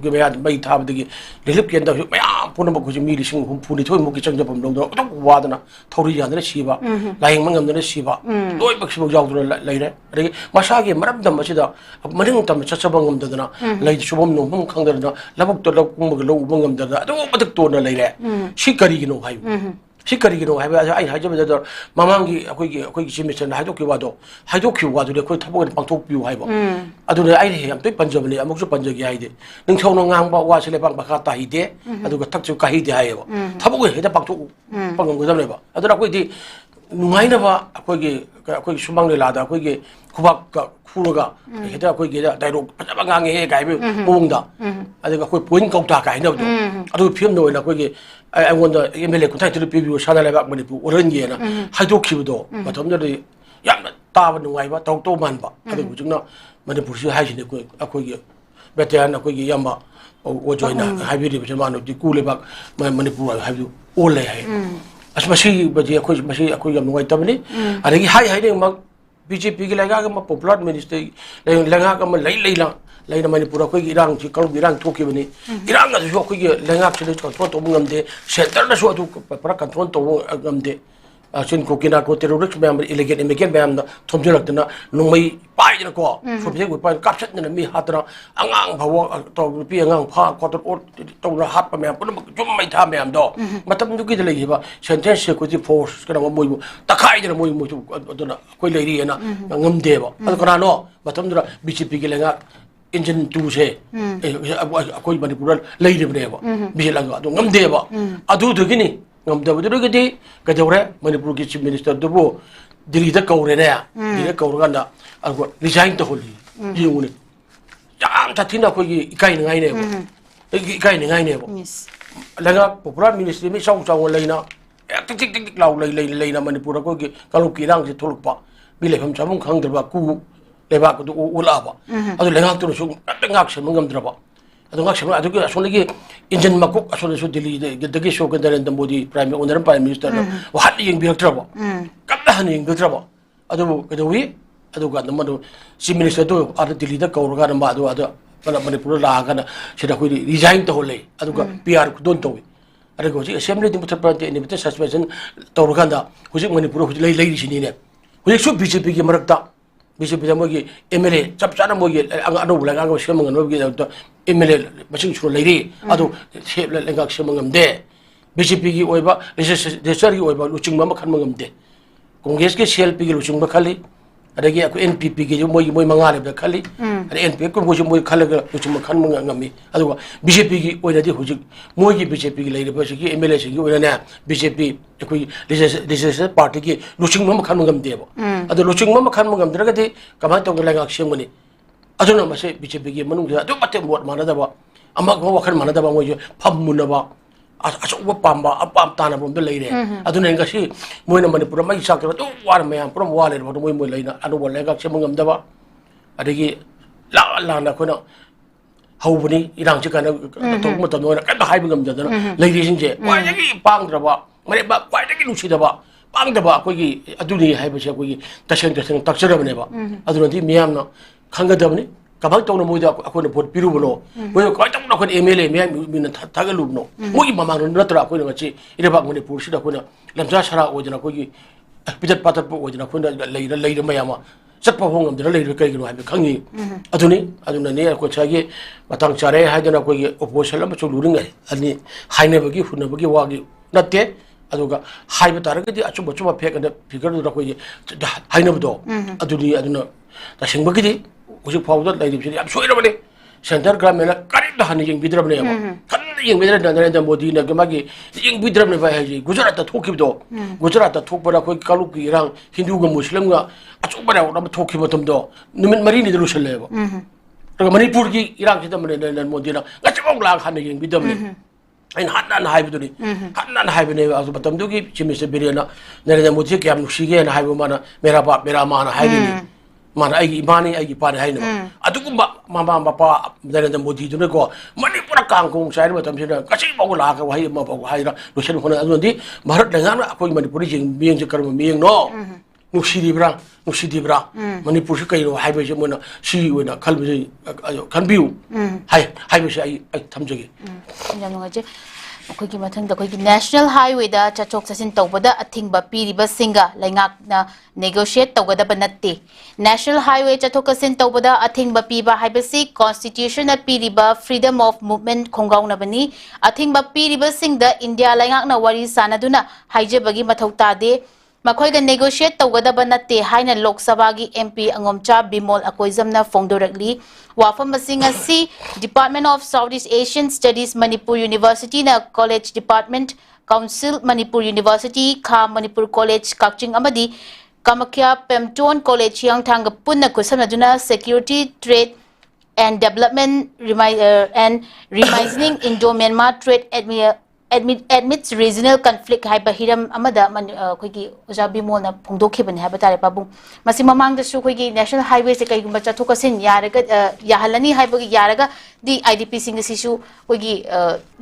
gaya bai thab dagi lelip kian dah maya puna bagu mi lising hum puni tu muki chang japam dong tu wadana thori jan siba laing mangam dana siba loi bak siba jaw tu lai re ri masa ge marab dam masida maring tam chachabang ngam dana lai subom no hum kangdra na labuk to lak kum lo ubangam dana adu badak to na lai re sikari gi no hai sikari gi no hai ai hai jam da mamangi akoi gi simission hai to ki wado le koi thabo pangthok piu hai ba adu ne ai he am toi panjab ni amuk su panjagi hai de ning thau no ngang ba wa sele bang ba kha ta hi de adu ga thak chu ka hi de hai ba thabo ge he da pangthok pangam go jam le ba adu ra koi di nungai na ba akoi sumang le la da akoi ge khubak ka khuraga he da akoi ge da dialog pa ngang he gai bi mong da adu ga akoi point kau ta kai na do adu phim no na akoi ge I want the MLA contact to the people who shall have money or in Yena. I do keep do, but under the young Tavan Waiva, talk to Manba. I think we not Manipur has in the quick, a quick better and a quick yamba or join a hybrid man of the cooler back, my Manipur, have you all as machine, but the acquisition machine, a quick white family. I think high hiding BJP Lagama, popular minister, Langakam, Layla. Lain Manipur aku irang jikau irang Tokyo ni irang ada juga aku lengap sini kontrol tu mungam de center dah suatu para kontrol tu mungam de asin ko kina ko terrorist memang illegal immigrant memang na thomjolak na nungmai pai na ko phobje ko pai kapsat na mi hatra angang bawa to pi angang pha ko to na hat pa memang pun jum mai tha memang do matam du ki de legi ba sentence security force kana moi takai na moi tu na ko leiri na ngam de ba al kana no matam du BJP ki lenga engine tu se akoi Manipur lai de ba bilang adu ngam de ba adu du gini ngam da bu du gidi ka jawre Manipur ki chief minister du bo Delhi da kaure ne ya Delhi da kaure ganda algo resign to holi jiuni jang ta thina ko gi kai ngai ne ba kai ngai ne ba langa popular ministry mi sau sau lai na tik tik tik lau lai na Manipur ko gi kalu ki rang se tholuk pa bi le pham chamung khang dra ba ku leba ko ula ba adu lenga tu su ngak se mangam dra ba adu ngak se adu ki asol gi engine makuk asol su Delhi de gi show ke Narendra Modi prime minister wa hat yeng bi dra ba kapta han yeng dra ba adu ke wi adu ga nam do chief minister to ar Delhi da kaur ga ma adu pana Manipur la ga na sida ko resign to hole adu ga PR ku don to wi adu ko ji assembly dim chapra de ni bita suspension to ga da ko ji Manipur ko lai ri sini ne ko ji su BJP ki marakta BJP da mogi MLA chap chana mogi anu bulang ang semang anu mogi da MLA masing churu lagi adu sep lengak semang amde BJP ki oiba legislature ki oiba luching mama kan mangam de Congress ki CLP ki luching ba khali adagi aku NPP ki mogi mangale ba khali ada NPP ko mogi khali luching kan mangami adu BJP ki oida di hujik mogi BJP ki lagi ba ki MLA ki oida na BJP ko legislature party ki luching mama kan mangam de ba adu luching mama kan mangam dra gadi kamai to lengak semani adu na mase BJP ki manung da adu pate mot mana da ba amak ko wakan mana da ba mogi phamuna ba aso pamba apam tana bom lai re adu ne ngasi moina Manipur mai sakra to war mayam prom wale ba moi laina anu wal lengak semangam da ba adagi la na ko na haubani irang chikana to mo to no ka hai bangam da na lai ri sing je wai gi pang dra ba mare ba wai gi lu si da ba pang da ba ko gi adu ni hai ba se ko gi taseng tak chara ne ba adu na di miyam na khanga da ni kabang tong na mo da ako na vote piru bono mo ko tong na ko MLA mi na thagalu no mo gi mamang na tra ko na chi ire ba mo ne Pursi da ko na lamja sara o jana ko gi pidat patat po o jana ko na lai mayama ꯆꯠꯄ ꯍꯣꯡꯉꯝꯗꯅ ꯂꯩꯔꯤꯕ ꯀꯩꯒꯤꯅꯣ ꯍꯥꯏꯕ ꯈꯪꯉꯤ ꯑꯗꯨꯅꯅꯦ ꯑꯩꯈꯣꯏ ꯉꯁꯥꯏꯒꯤ ꯃꯇꯥꯡ ꯆꯥꯔꯦ ꯍꯥꯏꯗꯅ ꯑꯩꯈꯣꯏꯒꯤ ꯑꯣꯄꯣꯖꯤꯁꯟ ꯑꯃꯁꯨ ꯂꯨꯔꯤꯉꯩ ꯑꯅꯤ ꯍꯥꯏꯅꯕꯒꯤ ꯍꯨꯟꯅꯕꯒꯤ ꯋꯥꯒꯤ ꯅꯠꯇꯦ ꯑꯗꯨꯒ ꯍꯥꯏꯕ ꯇꯥꯔꯒꯗꯤ ꯑꯆꯨꯝꯕ ꯑꯆꯨꯝꯕ ꯐꯦꯛ ꯑꯅ ꯐꯤꯒꯔꯗꯨꯗ ꯑꯩꯈꯣꯏꯒꯤ ꯍꯥꯏꯅꯕꯗꯣ ꯑꯗꯨꯅ ꯇꯁꯦꯡꯕꯒꯤꯗꯤ ꯍꯧꯖꯤꯛ ꯐꯥꯎꯕꯗ ꯂꯩꯔꯤꯕꯁꯤꯗꯤ ꯌꯥꯝ ꯁꯣꯏꯔꯕꯅꯤ ꯁꯦꯟꯇꯔ ꯒꯚꯔꯟꯃꯦꯟꯠꯅ ꯀꯔꯤꯝꯇ ꯍꯟꯅ ꯌꯦꯡꯕꯤꯗ꯭ꯔꯕꯅꯦꯕ ꯀꯟꯅ ꯌꯦꯡꯕꯤꯗ꯭ꯔꯕꯅꯤ ꯅꯔꯦꯟꯗ꯭ꯔ ꯃꯣꯗꯤꯅ ꯃꯥꯒꯤ ꯌꯦꯡꯕꯤꯗ꯭ꯔꯕꯅꯦꯕ ꯍꯥꯏꯁꯤ ꯒꯨꯖꯔꯥꯠꯇ ꯊꯣꯛꯈꯤꯕꯗꯣ ꯒꯨꯖꯔꯥꯠꯇ ꯊꯣꯛꯄꯗ ꯑꯩꯈꯣꯏ ꯀꯥꯡꯂꯨꯞꯀꯤ ꯏꯔꯥꯡ ꯍꯤꯟꯗꯨꯒ ꯃꯨꯁꯂꯤꯝꯒ ꯑꯆꯧꯕ ꯔꯥꯎꯟ ꯑꯃ ꯊꯣꯛꯈꯤꯕ ꯃꯇꯝꯗꯣ ꯅꯨꯃꯤꯠ 4ꯅꯤꯗ ꯂꯣꯏꯁꯤꯜꯂꯦꯕ ꯑꯗꯨꯒ ꯃꯅꯤꯄꯨꯔꯒꯤ ꯏꯔꯥꯡꯁꯤꯗ ꯅꯔꯦꯟꯗ꯭ꯔ ꯃꯣꯗꯤꯅ ꯉꯁꯤꯐꯥꯎ ꯂꯥꯛ ꯍꯟꯅ ꯌꯦꯡꯕꯤꯗꯕꯅꯤ ꯑꯩꯅ ꯍꯟꯅ ꯍꯥꯏꯕꯗꯨꯅꯤ ꯍꯟꯅ ꯍꯥꯏꯕꯅꯦꯕ ꯑꯗꯨ ꯃꯇꯝꯗꯨꯒꯤ ꯆꯤꯐ ꯃꯤꯅꯤꯁꯇꯔ ꯕꯤꯔꯦꯟꯅ ꯅꯔꯦꯟꯗ꯭ꯔ ꯃꯣꯗꯤꯁꯦ ꯀꯌꯥꯝ ꯅꯨꯡꯁꯤꯒꯦꯅ ꯍꯥꯏꯕ ꯃꯥꯅ ꯃꯦꯔꯥ ꯕꯥꯞ ꯃꯦꯔꯥ ꯃꯥꯅ ꯍꯥꯏꯔꯤꯅꯤ ꯃꯥꯅ ꯑꯩꯒꯤ ꯏꯃꯥꯅꯤ ꯑꯩꯒꯤ ꯏꯄꯥꯅꯤ ꯍꯥꯏꯅꯕ ꯑꯗꯨꯒꯨꯝꯕ ꯃꯃꯥ ꯃꯄꯥ ꯅꯔꯦꯟꯗ꯭ꯔ ꯃꯣꯗꯤꯗꯨꯅꯀꯣ ꯃꯅꯤꯄꯨꯔ ꯀꯥꯡꯈꯣꯡ ꯆꯥꯏꯔꯕ ꯃꯇꯝꯁꯤꯗ ꯉꯁꯤꯐꯥꯎꯕ ꯂꯥꯛꯑꯒ ꯋꯥꯍꯩ ꯑꯃ ꯐꯥꯎꯕ ꯍꯥꯏꯔ ꯂꯣꯏꯁꯤꯟꯕ ꯍꯣꯠꯅ ꯑꯗꯨꯅꯗꯤ ꯚꯥꯔꯠ ꯂꯩꯉꯥꯛꯅ ꯑꯩꯈꯣꯏ ꯃꯅꯤꯄꯨꯔꯗ ꯃꯤꯠꯌꯦꯡꯁꯦ ꯀꯔꯝꯕ ꯃꯤꯠꯌꯦꯡꯅꯣ ꯅꯨꯡꯁꯤꯗꯤꯕ꯭ꯔꯥ ꯃꯅꯤꯄꯨꯔꯁꯤ ꯀꯩꯅꯣ ꯍꯥꯏꯕꯁꯦ ꯃꯣꯏꯅ ꯁꯤ ꯑꯣꯏꯅ ꯈꯟꯕꯁꯦ ꯈꯟꯕꯤꯌꯨ ꯍꯥꯏꯕꯁꯦ ꯑꯩ ꯊꯝꯖꯒꯦ ꯌꯥꯝ ꯅꯨꯡꯉꯥꯏꯖꯩ ꯑꯩꯈꯣꯏꯒꯤ ꯃꯊꯪꯗ ꯑꯩꯈꯣꯏꯒꯤ ꯅꯦꯁꯅꯦꯜ ꯍꯥꯏꯋꯦꯗ ꯆꯠꯊꯣꯛ ꯆꯠꯁꯤꯟ ꯇꯧꯕꯗ ꯑꯊꯤꯡꯕ ꯄꯤꯔꯤꯕꯁꯤꯡꯒ ꯂꯩꯉꯥꯛꯅ ꯅꯦꯒꯣꯁꯤꯌꯦꯠ ꯇꯧꯒꯗꯕ ꯅꯠꯇꯦ ꯅꯦꯁꯅꯦꯜ ꯍꯥꯏꯋꯦ ꯆꯠꯊꯣꯛ ꯆꯠꯁꯤꯟ ꯇꯧꯕꯗ ꯑꯊꯤꯡꯕ ꯄꯤꯕ ꯍꯥꯏꯕꯁꯤ ꯀꯣꯟꯁꯇꯤꯇ꯭ꯌꯨꯁꯟꯅ ꯄꯤꯔꯤꯕ ꯐ꯭रीडम ꯑꯣꯐ ꯃꯨꯚꯃꯦꯟꯠ ꯈꯣꯡꯒꯥꯎꯅꯕꯅꯤ ꯑꯊꯤꯡꯕ ꯄꯤꯔꯤꯕꯁꯤꯡꯗ ꯏꯟꯗꯤꯌꯥ ꯂꯩꯉꯥꯛꯅ ꯋꯥꯔꯤ ꯁꯥꯅꯗꯨꯅ ꯍꯥꯏꯖꯕꯒꯤ ꯃꯊꯧ ꯇꯥꯗꯦ ꯃꯈꯣꯏꯒ ꯅꯦꯒꯣꯁꯤꯌꯦꯠ ꯇꯧꯒꯗꯕ ꯅꯠꯇꯦ ꯍꯥꯏꯅ ꯂꯣꯛ ꯁꯚꯥꯒꯤ MP ꯑꯉꯣꯝꯆꯥ ꯕꯤꯃꯣꯜ ꯑꯀꯣꯏꯖꯝꯅ ꯐꯣꯡꯗꯣꯔꯛꯂꯤ ꯋꯥꯐꯝ ꯑꯁꯤ ꯉꯁꯤ department of south east Asian studies Manipur university ना college department council Manipur university खा मणिपुर कॉलेज काक्चिंग अमदी कामाख्या पेमटोन कॉलेज हियांगथांग पुन्ना खुसमनदुना security trade and development and reimagining Indo Myanmar trade admits regional conflict hai bahiram amada khoi oja bimol na phongdokhiban hai batare babu masi mamang da su khoi national highway se kai gumba chathokasin yaraga yahalani hai bagi yaraga di idp sing si su khoi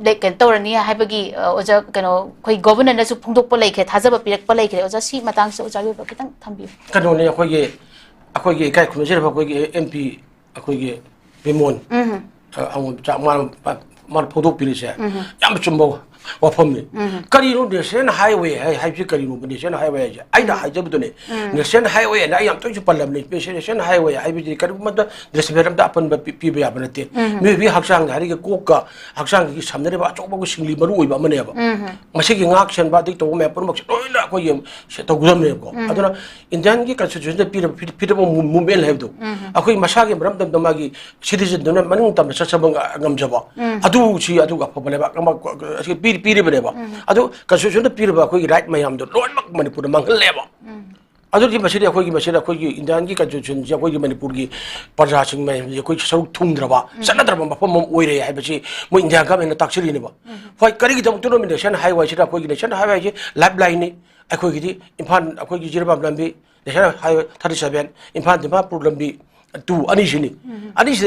like kan torani hai bagi oja kano khoi governor na su phongdokpa laikhe thajaba pirakpa laikhe oja si matang se oja ba kitang thambi kano ne khoi ge kai khumjir ba khoi ge MP khoi ge bimol ang man phongdok pirise yam chumbo wafamni karino national highway hai ji karino national highway ja aida hajabdune national highway na ayam toju palamni national highway hai bi karuma da desberam da apan pi ba banate me bi haksang hari ge kokka haksang gi samnare ba chokba go singli maru oi ba mane ba masi gi ngak sen ba dik to me pur mak toina ko yem se to gudam ne ko aduna indian gi constitution da pi movement hai do akoi masa gi maram dam magi citizen dona maning tam sa sabang ngamjaba adu chi adu ga phobale ba piriba adu constitution da piriba khoi right mayam do lon mak manipur mangal leba adu ji masiri khoi gi indian gi constitution ji khoi gi manipur gi parja sing mai ji khoi saruk thumdraba sanadra mafam oire hai bachi mo india ga mena taksiri ne ba hoi kari gi dam nation highway sira khoi gi nation highway ji lifeline ni khoi gi di impan khoi gi jirba lambi nation highway 37 impan dimapur lambi tu ani sini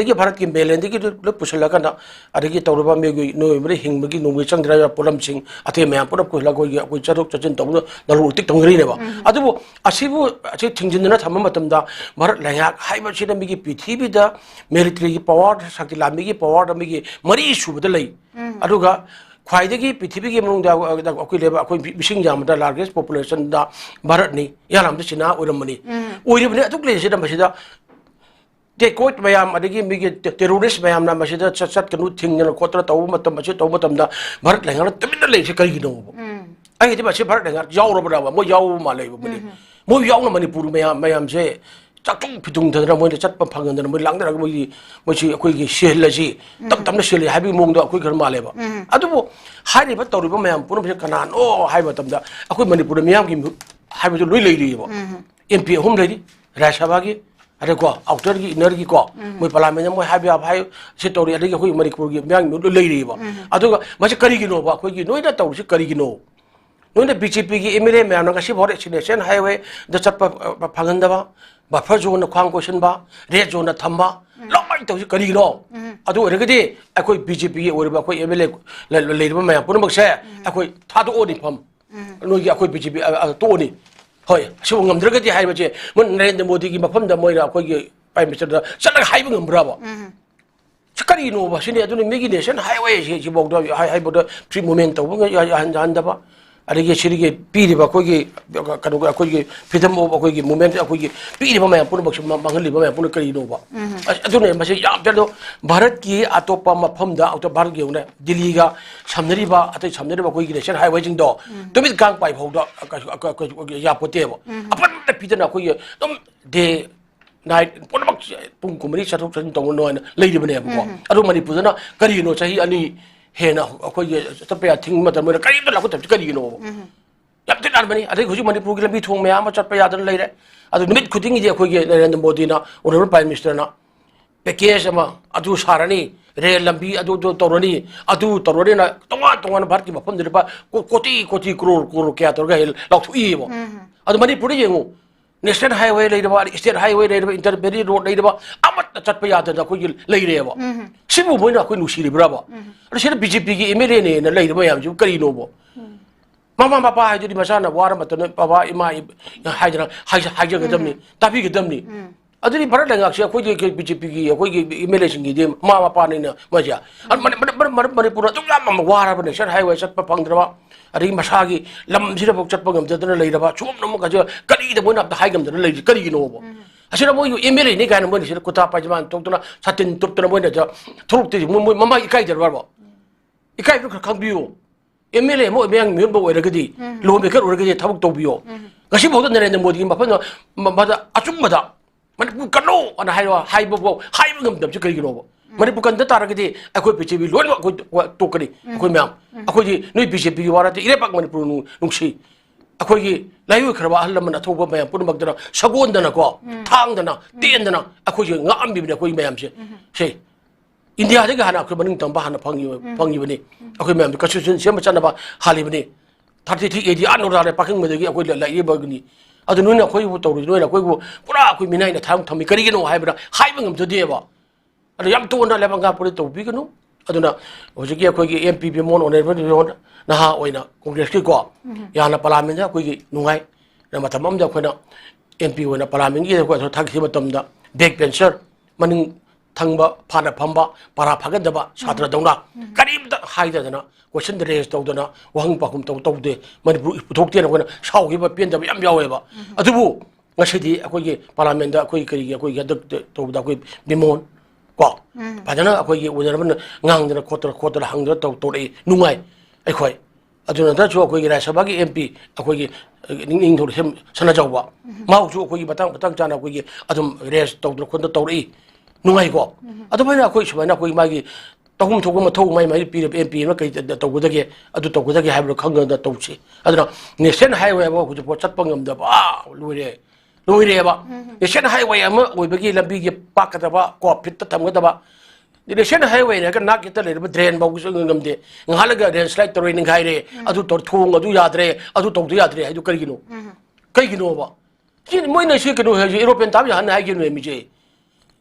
gi bharat ki mainland gi lo pusala kana adagi tawraba me gi no mari hingmagi no mi changdra polam sing athe mayam pura ko lago gi ko charok chachin tawna dalu tik tongri ne ba adubu asibu ase thingjinna thamma matamda bharat layak haiba sina mi gi prithibi da military gi power shakti lami gi power da mi gi mari subada lai aduga khwaidagi prithibi gi mung da akoi leba akoi bising jam da largest population da bharat ni yalam da china oramani oiribne atuk le sida masida de court mayam adagi migi terrorist mayam na masida chat kanu thingna kotra taw matam machi taw matam da bharat lengar tamina le se kai gino ai de machi bharat lengar yaw ro ba mo yaw ma le ba mo yaw na manipur mayam se chatung pidung da mo chat pa phangan da mo lang da mo chi akoi gi sel la ji tam na sel habi mong da akoi gar ma le ba adu bo hari ba tawri ba mayam pur be kanan o hai ba tam da akoi manipur mayam gi hai ba loi lei ri ba MP hom lei ri Rajya Sabha gi अरे को outer की inner की को मोय parliament मोय हाबि हाय से तोरी अदि होय मणिपुर की म्यांग मु लई रिबा अदुगा मसे करी गिनो बा कोई की नोइदा तौर से करी गिनो नोइदा बीजेपी की एमएलए म्यांग नगा सि भोरे सिनेशन हाईवे द चट फगंदबा बफर जोन खांग क्वेश्चन बा रेड जोन थंबा लॉय तौर से करी गिनो अदु ओरगदि अखोय बीजेपी की ओरबा कोई एमएलए लेरिबा म्यांग पुनमक से अखोय थादो ओनि फम नोइ अखोय बीजेपी तोनि होय सु ngamdragati hai bache mon Narendra Modi gi mafam da moira khoi gi prime minister da sala hai ba ngamra ba chakari no ba sini aduni megi nation highway ji bog da hai bod free moment to ga han da ba अरे सिरी पीब अखोगी कनो अखोगी freedom of अखोगी movement अखोगी पीब मैं पुनः मांगलीब मैं पुनः करीनोब भारत की अतोप मफम भारत की दिल्ली का सामनेब अत सामनेब अखोगी नेशनल हाईवे तुम गांग पाइफाउद यापोतेब अपन पीदना अखोगी डे नाइट पुनः पुंग कुमरी चतुक चतुन तौनो लेबनेबको मनपुरना करीनो चाही अनी हेना अखोगी चतपया थिंग मतम करीब लाखो तब करीनो याम तिनारबनी अदे हुजु मनपुर की लंबी थोंग मयाम चतप यादन लेरे अदु निमित खुदिंग जे अखोगी नरेंद्र मोदी ना ऑनरेबल प्राइम मिनिस्टर ना पैकेज अमा अदु सारनी रेल लंबी अदु तौरनी ना तोंगा भारत की मफम दिबा कोटी करोड़ क्या तोरगा लाउथुईबो अदु मनपुर येंगो नेशनल हाईवे लेरबा स्टेट हाईवे लेरबा इंटरबेरी रोड लेरबा अमत चटप यादन अखोगी लेरेबो सिबु मोइना अखोई नुसिरिब्राबो अदु सिर बीजेपी की एमएलए ने लेरबा याम जु करीनोबो मामा पापा हाइदुदी मसाना वारा मतन पापा इमा हाइजना हाइजगदमनी ताबीगदमनी अदुदी भारत लंगाक्से अखोई बीजेपी की अखोई एमएलए सिंगी दे मामा पानी न मजा मनपुर तुम वारा नेशनल हाईवे चटप फंगद्रबा अरे मसागी लमसिरब चटप गमदना लेरबा चोम नम गज करीद मोइना हाइगमदना लेरि करीगिनोबो असिना मोय एमएलए ने गाना मोय सिर कुता पाजमान तोतना सातिन तुप्तना मोयना ज थुरुक्ति मोय ममा इकाई जरबाबो इकाई ख खंबियो एमएलए मो मेंग मेंबो ओरगदी लो मेकर ओरगदी थबक तोबियो गसी बहुत नरेंद्र मोदी की मफन मदा अचुमदा मनपुर कनो अन हाइबो गमदम च करीगिनोबो मनपुर कंद तारगदी अखोई बीजेपी लोन अखोई तोकनी अखोई म्याम अखोई नोई बीजेपी की वारा इरे पाक मनपुर नुंसी अखोई लाइव खरबा अहल मन अथोब मैम पुनमगदना सगोंदना को थांगदना तेंदना अखोई ngaambi अखोई मैम से इंडिया दे हाना अखोई मनिंग तंबा हाना फंगिबनी अखोई ma'am constitution same चनबा हालिबनी 33 80 अनोराले parking Madgi अखोई लाइबगनी अदु नोइना अखोई बु तौरु नोइना अखोई बु पुरा अखोई मिनाइना थांग थमी करिगिनो हाइबरा हाइबंगम जदेबा अदु याम तोना लेबंगा पुरे तौबिगनु अदुना होजिकी अखोई एमपी बिमोन ओनेबन नहा ओइना कांग्रेस की को याना पार्लियामेंट दा कोई नुंगाई न मतम अमदा खोना एमपी ओइना पार्लियामेंट की को थाखि मतमदा बैक बेंचर मनिंग थंगबा फाना फंबा पारा फागदबा छात्र दौना करीब हाइदना क्वेश्चन रेज तौदना वहंग पाकुम तौदे मनपुर पुथोक्तेना कोना साउगिबा पेंदबा याम यावेबा अदुबु ngasiदी अखोई पार्लियामेंट दा अखोई करी अखोई यदक तौदा अखोई बिमोन को फजना अखोई उनरबन ngang खोतरा हंगदरा तौतोरे नुंगाई अखोई अदुना दाचो अखोई राज्यसभा की एमपी अखोई निंग थोर सेम सना जाउबा माउचो अखोई batang जाना अखोई अदुम रेस तौदरा खोन तौरई नुंगाई को अदुमाइना अखोई सुमाइना अखोई मागी तहुम थोग मथौ माई पी एमपी न कई तौगदगे अदु तौगदगे हाइब्रो खंगदा तौछि अदुना नेशनल हाईवे बो हुजु पो चटप ngमदबा लोइरेबा नेशनल हाईवे अम ओइबगी लंबी के पाकदबा को फिट थमगदबा नेशनल हाईवे ने नाक कित लेरब ड्रेन बाउ ngमदे nghalगा ड्रेन स्लाइड तोरै निंगाइरे अदु तोर थोंग अदु याद्रे अदु तौदु याद्रे हाइदु करिगिनो बा कि मोइना से कनो है यूरोपियन ताब हन हाइगिनो मिजे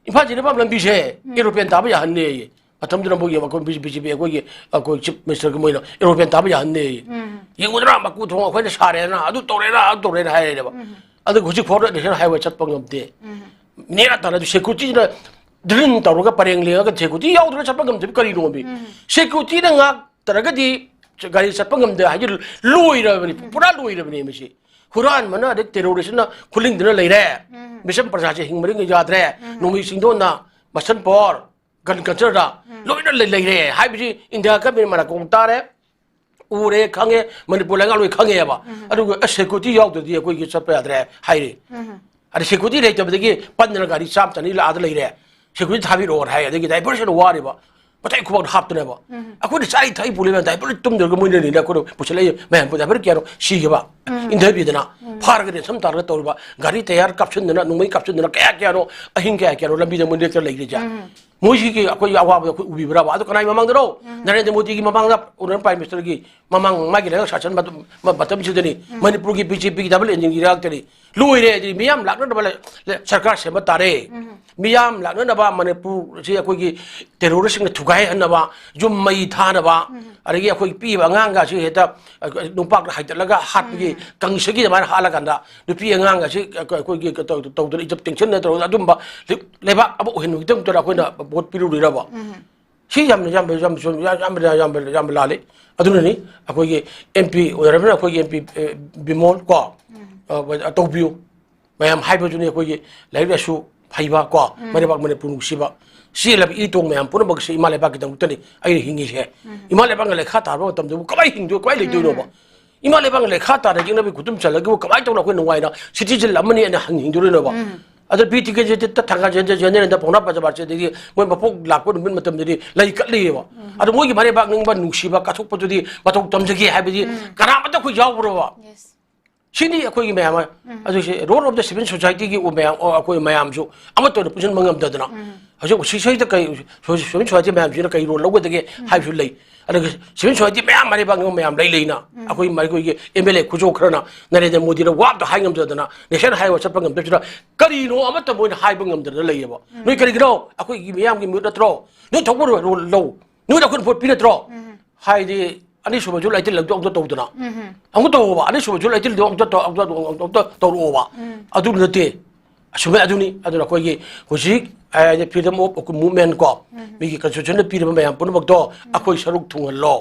इफा जिने बाम लंबी से यूरोपियन ताब हन्ने अतमदना बोगी मको बीजेपी अखोई चीफ मिनिस्टर के मोइना यूरोपियन ताब हन्ने येंगुदरा मकु थोंग अखोई सारेना अदु तोरेना हाइरेबा अदु हुजि फोर नेशनल हाईवे चटप ngमदे नेरा ताना सिक्योरिटी ना ड्रिन तौरगा परेंग लेगा सिक्योरिटी याउदरा चटप ngमदे करिनो बि सिक्योरिटी ना ngak तरगदी गाड़ी चटप ngमदे हाजि लोइरबनी पुरा लोइरबनी मिसि हुरान मना अदे टेररिस्ट ना खुलिंगदना लेरे मिशन प्रजा से हिंगमरिंग याद्रे नोमी सिंगदोना मसन पोर गन कचरदा लोइना लेरे हाइबि इंडिया का बिन मना कों तारे उरे खंगे मणिपुर लंगा लोइ खंगे बा अदु सिक्योरिटी याउददी अखोई की चटप याद्रे हाइरे अदे सिक्योरिटी लेतबदगी पंदना गाड़ी चाम चनी लाद लेरे सिक्योरिटी थाबि रोड हाइ अदगी डाइवर्शन वारेबा पताई खुबाउ हापतनेबा अखोई चाइ थाइ पुलेबा डाइवर तुमदरग मोइननि ना को पुछले मैम डाइवर क्यारो सिगबा इंटरव्यूदना फारगदे सम तारग तौरबा गाड़ी तैयार कापसनदना नुमै कापसनदना क्या अहिंग क्या लंबी द मोइनेटर लेरे जा मोइसी की अखोई अवाब अखोई उबिब्राबा अदु कनाई ममांगदरो नरेंद्र मोदी की ममांगदा उनर प्राइम मिनिस्टर की ममांग मागी लेगा शासन बतम सिदनी मणिपुर की बीजेपी की डबल इंजन की रागतरी लोइरे जी मियाम लाकनदबा सरकार सेम तारे मियाम लाकनदबा मणिपुर से अखोई की टेररिस्ट ने थुगाई हनबा जुम मई थानबा अरगी अखोई पीबा अंगांगा से हेता नुपाक हाइतलगा हाटगी कंगसगी दमान हालागंदा नुपी अंगांगा से अखोई की तौदर इजप टेंशन न तौर अदुमबा लेबा अब ओहन हितम तोरा अखोइना बहुत पिरुरिरबा 시 yam lali adunani akogi MP oramna akogi MP bimol ko tokbiu mayam haiba juni akogi laira su phaiba ko mare bak mane punu siba si lab I tong mayam punu bak si imale bak dang tani ai hingi he imale bang le khata ba tam du kai hing du kai le du no ba imale bang le khata da jing na bi kutum chala gi kai tong na ko no wai na citizen lamani ana hing du no ba ada BT ke je ta thanga je je ne da pona pa ba che de moi ba pok lak ko min matam de lai kat le ba ada moi gi mare bak ning ba nuksi ba ka thok pa jodi ba thok tam je gi ha bi kana ma ta ko jaw bro ba Sini aku ini mayam, aduh role of the civil society ki mayam, aku mayam jo, amat tu pujian mengam dah dana. Aduh sisi itu kai civil society mayam je kai role lagu deke hai sulai. Aduh civil society mayam mari bang mayam lai na. Aku ini mari aku ini MLA kujo kerana, Narendra Modi dah wab dah hai ngam dah dana. Nation hai wajib pengam dah cina. Kari no amat tu boleh hai pengam dah lai ya ba. Noi kari kau, aku ini mayam ki muda tro. Noi thok pun role low. Noi dah kun pun pilih tro. Hai di Ani semua jual itu lagu orang tahu tu na. Aku tahu apa. Ani semua jual itu orang tahu apa. Adu nanti. Semua adu ni. Adu nak kau ini. Khusus ada freedom of movement kau. Bagi konstitusi ni freedom yang pun waktu aku saruk tunggal law.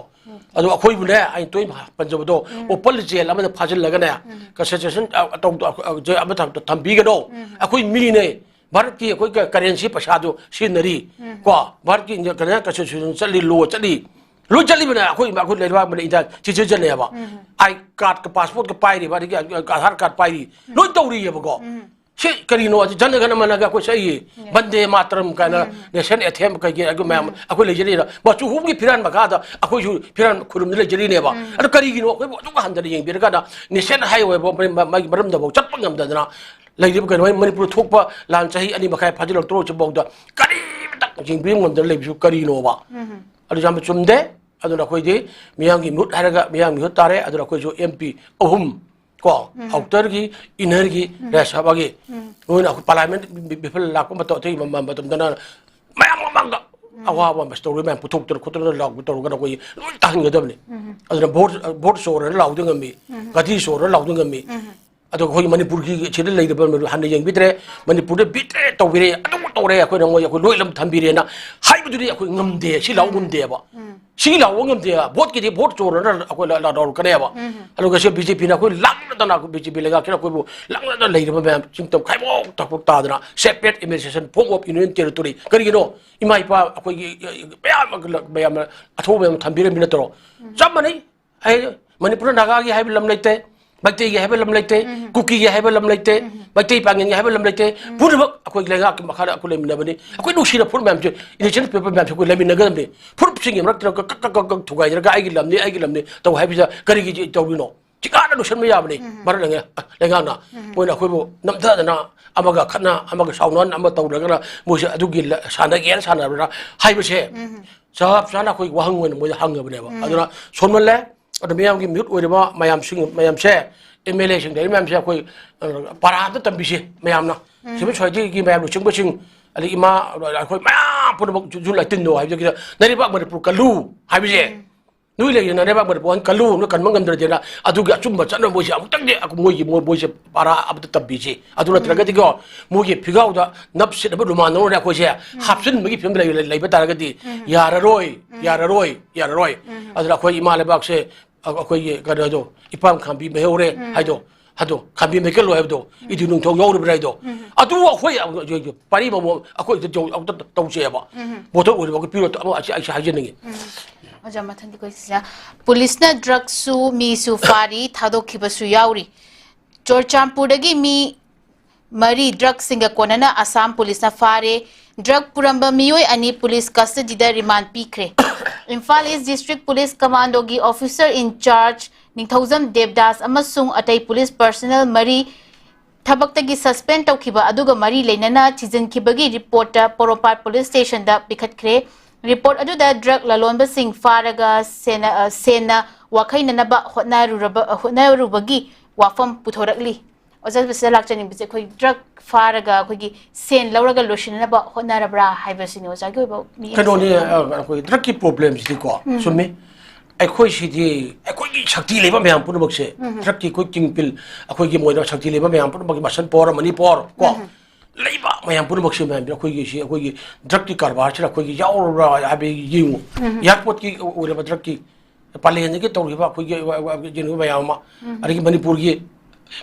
Adu aku ini boleh. Ini tu Punjab tu. Opal je. Lama tu fazil laga na. Konstitusi atau je apa tampi ke do. Aku ini mili ni. Barat ki aku currency pasado scenery. Kau barat ki kerana konstitusi cali law cali. Lu jali mana aku lewat mana itu cici jali apa? I card ke passport ke pai di, bari ke Aadhaar card pai di. Lu tahu dia apa kau? Si kerino aja jana kan mana aku saya bande matram kana nation athem kaji aku memang aku lejali lah. Baca hukum ki piran makada aku piran kulum ni lejali ni apa? Ada kari gino aku tu kan dari yang biar kada nation highway beram dah bau cat pengam dah na. Lagi bukan Manipur thok pa lan cahi ani makai fajil terus cebok dah. Kari tak jing bingung dah lebih kerino apa? Ada jam cumde, ada nak kau je, miang ki mut harga, miang mut tare, ada nak kau jo MP, ko, outer ki, inner ki, rasa bagi. Noi nak parlimen befel laku betul tu, betul betul. Mayang dah. Awak mesti tahu memang putuk terkutuk lagu betul kan kau je. Noi tahan kita ni. Ada board suara lagu dengan mi, gadi suara lagu dengan mi. Atau kau Manipur ki cerita lagi depan mana yang bitre Manipur de bitre tahu bire tahu re aku nama aku loi lam thambire na hai betul dia aku ngam de si lau ngam de ba si lau ngam de vote ki de vote chor na aku la dor kane ba alu kasi BJP na aku lang na aku BJP lega kira aku lang na lagi depan sing tahu kai mo tak ta na separate administration form of union territory kari gino imai pa aku bayam atau bayam thambire mina tro jamani hai Manipur naga ki hai lam laite Bagai yang hebat lam lete, cookie yang hebat lam lete, bagai panggil yang hebat lam lete. Pun aku lagi aku makan aku lagi mana ni. Aku ini usir pun macam tu. Ini jenis paper macam aku lagi negara ni. Pun sini mereka kak tugai mereka aigi lam ni. Tahu hebat kari kiji tahu ni. Jika ada usir macam ni, baru lagi ana. Pun aku ibu nampak na amaga kana amaga saunan amaga tahu lagi na. Musa tu gila sana berada. Hai bersih. Sebab sana aku wahang wen muda hang apa ni. Aduna sonman le. Ada mayam ki mute oleh mayam saya MLA sing dari mayam saya koi parah tu tambisi mayam na. Sebab saya ji mayam lucung becing ali ima koi mayam pun julai tindo hai jadi dari pak berpuluh kalu hai bisi. Nui lagi dari pak berpuluh kalu nu kan mengam dari jana. Adu gak cuma cakap bosi aku tak dia aku mau bosi parah apa tu tambisi. Adu nak terangkat tiga mau ki pigau dah nafsi dapat rumah nol aku saya hapsin bagi film lagi betul lagi. Yara roy. Adu nak koi ima lebak saya aku ye kada do ipam khambi meore haido hado khambi mekel lo hebdo itu nung thong yau bre do atu aku ye pari mo aku itu jo aku tau che ba boto uri ko piro aku ai haje ningi aja mathan di ko sia police na drug su mi su fari thado khiba su yauri chorchampur dagi mi mari drug singa konana Assam police na fare drug puramba miyoi ani police custody da remand pikre Imphal East District Police Commando gi officer in charge Ningthauzam Devdas amasung atai police personnel mari thabak tagi suspend tawkhiba aduga mari leinana thizin khibagi report ta Poropat police station da pikhatkre report adu da drug lalonba sing faraga sena wakhaina naba hotnarubagi wafam puthorakli Oza bisa lakchani bisa koi drug faraga koi sen lauraga lotion na ba hona bra haibasini oza koi ba mi kan oni koi drug ki problem si ko sumi ai koi si di ai koi shakti leba me am pun bakse drug ki koi kingpil koi ki moida shakti leba me am pun bagi masan por mani por ko leba mayam pun maksud mayam bila koi gisi koi drug ki karbar cira koi ya orang abe yiu yak pot ki ulah drug ki paling ni ki tahu hiba koi jenuh mayam ma hari ki Manipur ki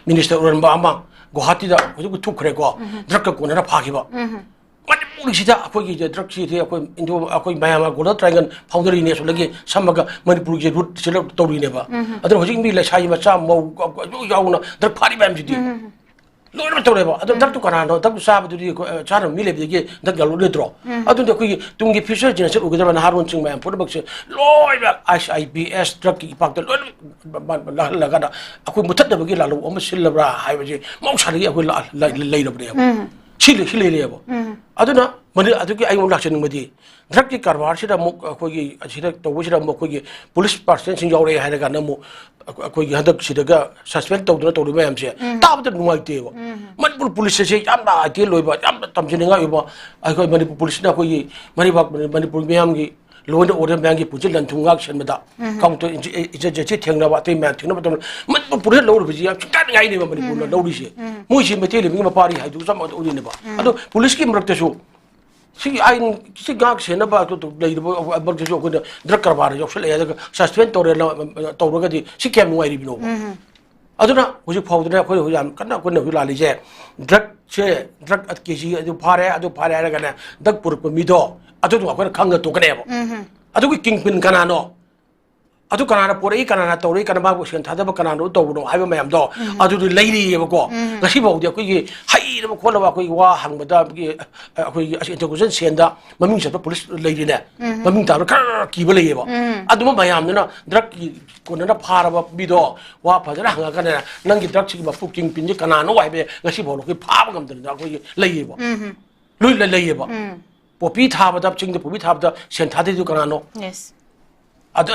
minister orang ba ama Guwahati da koi tu kere ko drug ka kona na phagi ba Manipur sida koi ki drug si the koi Indo koi mayam Golden Triangle founder ini so lagi sama ka Manipur ki root sila tahu ini ba ada hojing bila saya macam mau jauh na drug phari mayam jadi Lord Matoreba, Dr. Canano, Dr. Sabadu, Channel Millie, the Galudro. I don't think to give future generation with an Harun Sing Man, put a box, Lord IBS, Trucky, Park, the Lagana, I could put the Bagilla, almost Silver, I was mostly I will like later. Chile, I don't know, but I think I will not with you. Draki Carvar, should have Mokogi, the wish of Mokogi, police person in your had a ganamo, Sidaga, suspect to the Mams, top the no idea. Multiple police say, I'm not a deal with I'm something I got many police, Manipur Miami, low and order Bangi, put it into action with that. Come to it's about 3 men, but put it low with you. I never know this year. Mushi material, party, I do some of the I do police came up to show. See, Gag sent about to play about the joke with the drug carbar, suspend or Torogati, she came away. I don't know, was you powder up who I cannot go to Lalize. Drug chair, drug at Kishi, do Paragana, Duck Purpumido. I don't know what Kanga to Canebo. I do Kingpin Canano. I do Canada Puri, Canada, Tori, Canababush, and Tadaba Canano, Dono, I am do. I do the lady ever go. The Shibo, the Quiggy, Hai, the Kolawaki, Wahang, Madame, Introduction, Senda, Mamins, the police lady there. Maminta, Kibalevo. I do my am, drug Kunana Parava, Bido, Wapa, Ranga, Nangi Ducking, Fuking Pin, Canano, I be the Shibo, Pavam, the Layeva. Lula Layeva. Popit have adopting the Popit have the Sentati to Canano. Yes. I do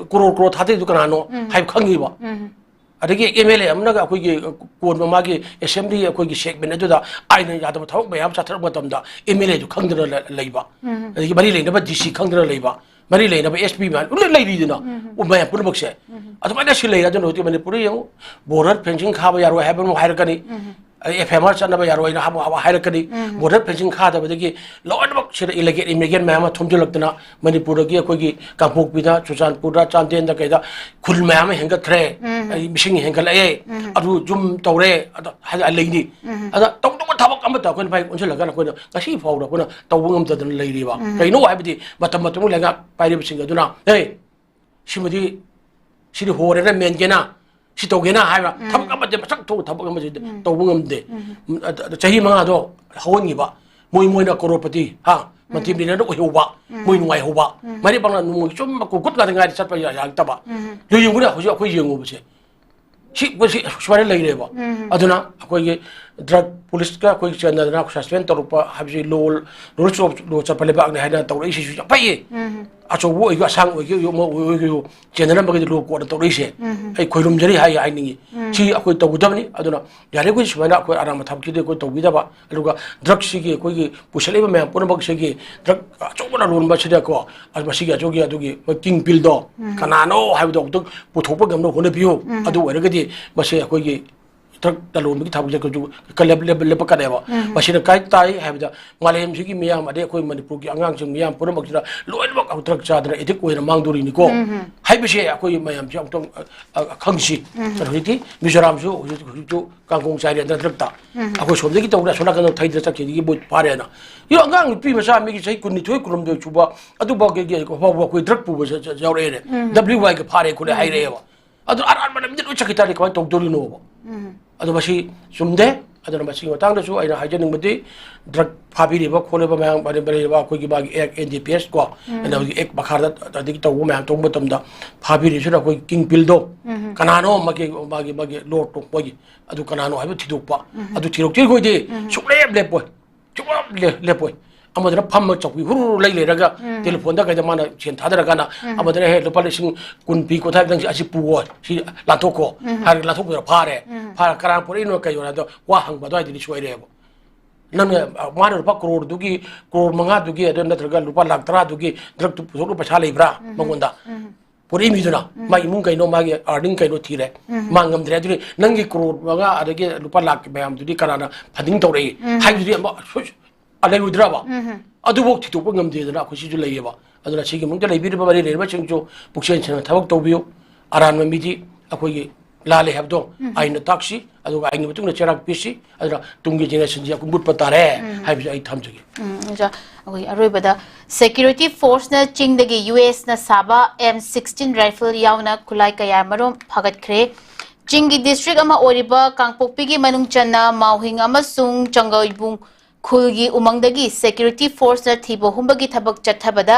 growth had to Canano, have Kangiva. I think MLA, I'm not a quick Magi assembly, a quick shake Beneduda, I know that talk by Amsat bottom the MLA to Kangdra labor. Marilyn never DC Kangdra labor. Marilyn never SP man, lady, you know, who may have put a book set. At my actually, I don't know to Manipurio, Borat, pension cover, have no hierarchy. If I'm not under Yaro, have a hierarchy, Borat, pension card of the gay, Lord should illegate immigrant mamma, Tumjulakana, Manipura, Kogi, Kampuk Pida, Chusan Pura, Chantin, the Keda, Kulmam, Henga Tray, Missing Hengal A, Adu Jum Tore, has a lady. Don't know what Tabak when by Unsalagana, a sheep holder, when a Tawum to the lady. I know I be, but a Matamulag by the singer do now. Hey, she would she the horror and Mengena. Si tawagin na haya, tapos ka ba di masak to, tapos ka ba di tawagin di. Sahi mga do, hawan iba, muy na koropati, ha, mantim din na do hiwa, muy nuway hiwa. Mari bang na nung sum makukut ka nga di sa pa yang taba. Yung muna ako yung ubus. Si swara lagi ba. Aduna ako yung drug police ka ako yung na ako suspend to pa habsi lol sa palibag na hada tawag isi pa ye. Aso wo iyo sang yo general bagay lo ko to rise ay koirum jari hay ay ningi si ako to budam ni aduna yare ko sibana ko ara mathab ki de ko to bida ba aluga drug sigi ko gi pusale ba me pon bag sigi drug aso bona lon ba sida ko as ba sigi aso gi adugi king pill do kanano hay do to puthop gam no hone biyo adu ere gadi ba se ko gi drug dalon bi thabu ko ju kalab level pa kadeba ba sida kai tai hay da malem sigi miyam ade ko Manipur gi angang sing miyam pon bag sida loin bak drug chadra edik ko mang duri ni ko hay bi se ko mayam jam tong khangsi sarhiti mizoram su ju kangkong sai da drug ta ako som gi to ra sona kan thai da chak gi bo pare na yo angang pi ma sa mi gi sai kun ni thoi kurum de chuba adu ba ge ko ko drug pu ba jaw re wy ge pare ko le hay re ba adu ar ma mi de chak ta ri ko to duri no ba adu basi sumde adu basi watang da su ai na hajaning badi drug phabi ba khole ba mayang bare bare ba ko gi ba ek NDPS ko ana gi ek bakhar da dik to ma to batam da phabi ri su da ko king pill do kanano ma ge lord to ko gi adu kanano ha thi duk pa adu thirok ti ko de suklep le po chuma le po amadra pham chok huru lai le raga telephone da ka da mana chen thadra kana amadra he lopal sing kun pi ko thak dang si pu go si la to ko har la to ko phare karan pori no ka yona do wa hang ba do ai di choi re bo nan mana rupa crore dugi crore manga dugi adon na traga rupa lakh tra dugi drug to so pa chalai bra mangonda ꯄꯣꯔꯛꯏ ꯃꯤꯗꯨꯅ ꯃꯥꯒꯤ ꯏꯃꯨꯡ ꯀꯩꯅꯣ ꯃꯥꯒꯤ earning ꯀꯩꯅꯣ ꯊꯤꯔꯦ ꯃꯥ ꯉꯝꯗ꯭ꯔꯦ ꯑꯗꯨꯗꯤ ꯅꯪꯒꯤ ꯀ꯭ꯔꯣꯔ ꯃꯉꯥ ꯑꯗꯒꯤ ꯂꯨꯄꯥ ꯂꯥꯛ ꯃꯌꯥꯝꯗꯨꯗꯤ ꯀꯅꯥꯅ ꯐꯟꯗꯤꯡ ꯇꯧꯔꯛꯏ ꯍꯥꯏꯕꯗꯨꯗꯤ ꯑꯃ ꯂꯩꯔꯣꯏꯗ꯭ꯔꯕ ꯑꯗꯨꯐꯥꯎ ꯊꯤꯗꯣꯛꯄ ꯉꯝꯗꯦꯗꯅ ꯑꯩꯈꯣꯏ ꯁꯤꯁꯨ ꯂꯩꯌꯦꯕ ꯑꯗꯨꯅ ꯁꯤꯒꯤ ꯃꯅꯨꯡꯗ ꯂꯩꯕꯤꯔꯤꯕ ꯃꯔꯤ ꯂꯩꯔꯤꯕꯁꯤꯡꯁꯨ ꯄꯨꯛꯆꯦꯜ ꯁꯦꯡꯅ ꯊꯕꯛ ꯇꯧꯕꯤꯌꯨ ꯑꯔꯥꯟꯕ ꯃꯤꯗꯤ ꯑꯩꯈꯣꯏꯒꯤ ꯂꯥꯜꯂꯦ ꯍꯥꯏꯕꯗꯣ ꯑꯩꯅ ꯇꯥꯛꯁꯤ ꯑꯗꯨꯒ ꯑꯩꯒꯤ ꯃꯇꯨꯡꯗ ꯆꯩꯔꯥꯛ ꯄꯤꯁꯤ ꯑꯗꯨꯅ ꯇꯨꯡꯒꯤ ꯖꯦꯅꯦꯔꯦꯁꯟꯁꯤ ꯑꯩꯈꯣꯏ ꯃꯨꯠꯄ ꯇꯥꯔꯦ ꯍꯥꯏꯕꯁꯤ ꯑꯩ ꯊꯝꯖꯒꯦ ꯑꯩꯈꯣꯏ ꯑꯔꯣꯏꯕꯗ ꯁꯦꯀ꯭ꯌꯨꯔꯤꯇꯤ ꯐꯣꯔꯁꯅ ꯆꯤꯡꯗꯒꯤ ꯌꯨꯑꯦꯁꯅ ꯁꯥꯕ M16 ꯔꯥꯏꯐꯜ ꯌꯥꯎꯅ ꯈꯨꯠꯂꯥꯏ ꯀꯌꯥꯃꯔꯨꯝ ꯐꯥꯒꯠꯈ꯭ꯔꯦ ꯆꯤꯡꯒꯤ ꯗꯤꯁꯇ꯭ꯔꯤꯛ ꯑꯃ ꯑꯣꯏꯔꯤꯕ ꯀꯥꯡꯄꯣꯛꯄꯤꯒꯤ ꯃꯅꯨꯡ ꯆꯟꯅ ꯃꯥꯎꯍꯤꯡ ꯑꯃꯁꯨꯡ ꯆꯪꯒꯩꯕꯨꯡ ꯈꯨꯜꯒꯤ ꯎꯃꯪꯗꯒꯤ ꯁꯦꯀ꯭ꯌꯨꯔꯤꯇꯤ ꯐꯣꯔꯁꯅ ꯊꯤꯕ ꯍꯨꯝꯕꯒꯤ ꯊꯕꯛ ꯆꯠꯊꯕꯗ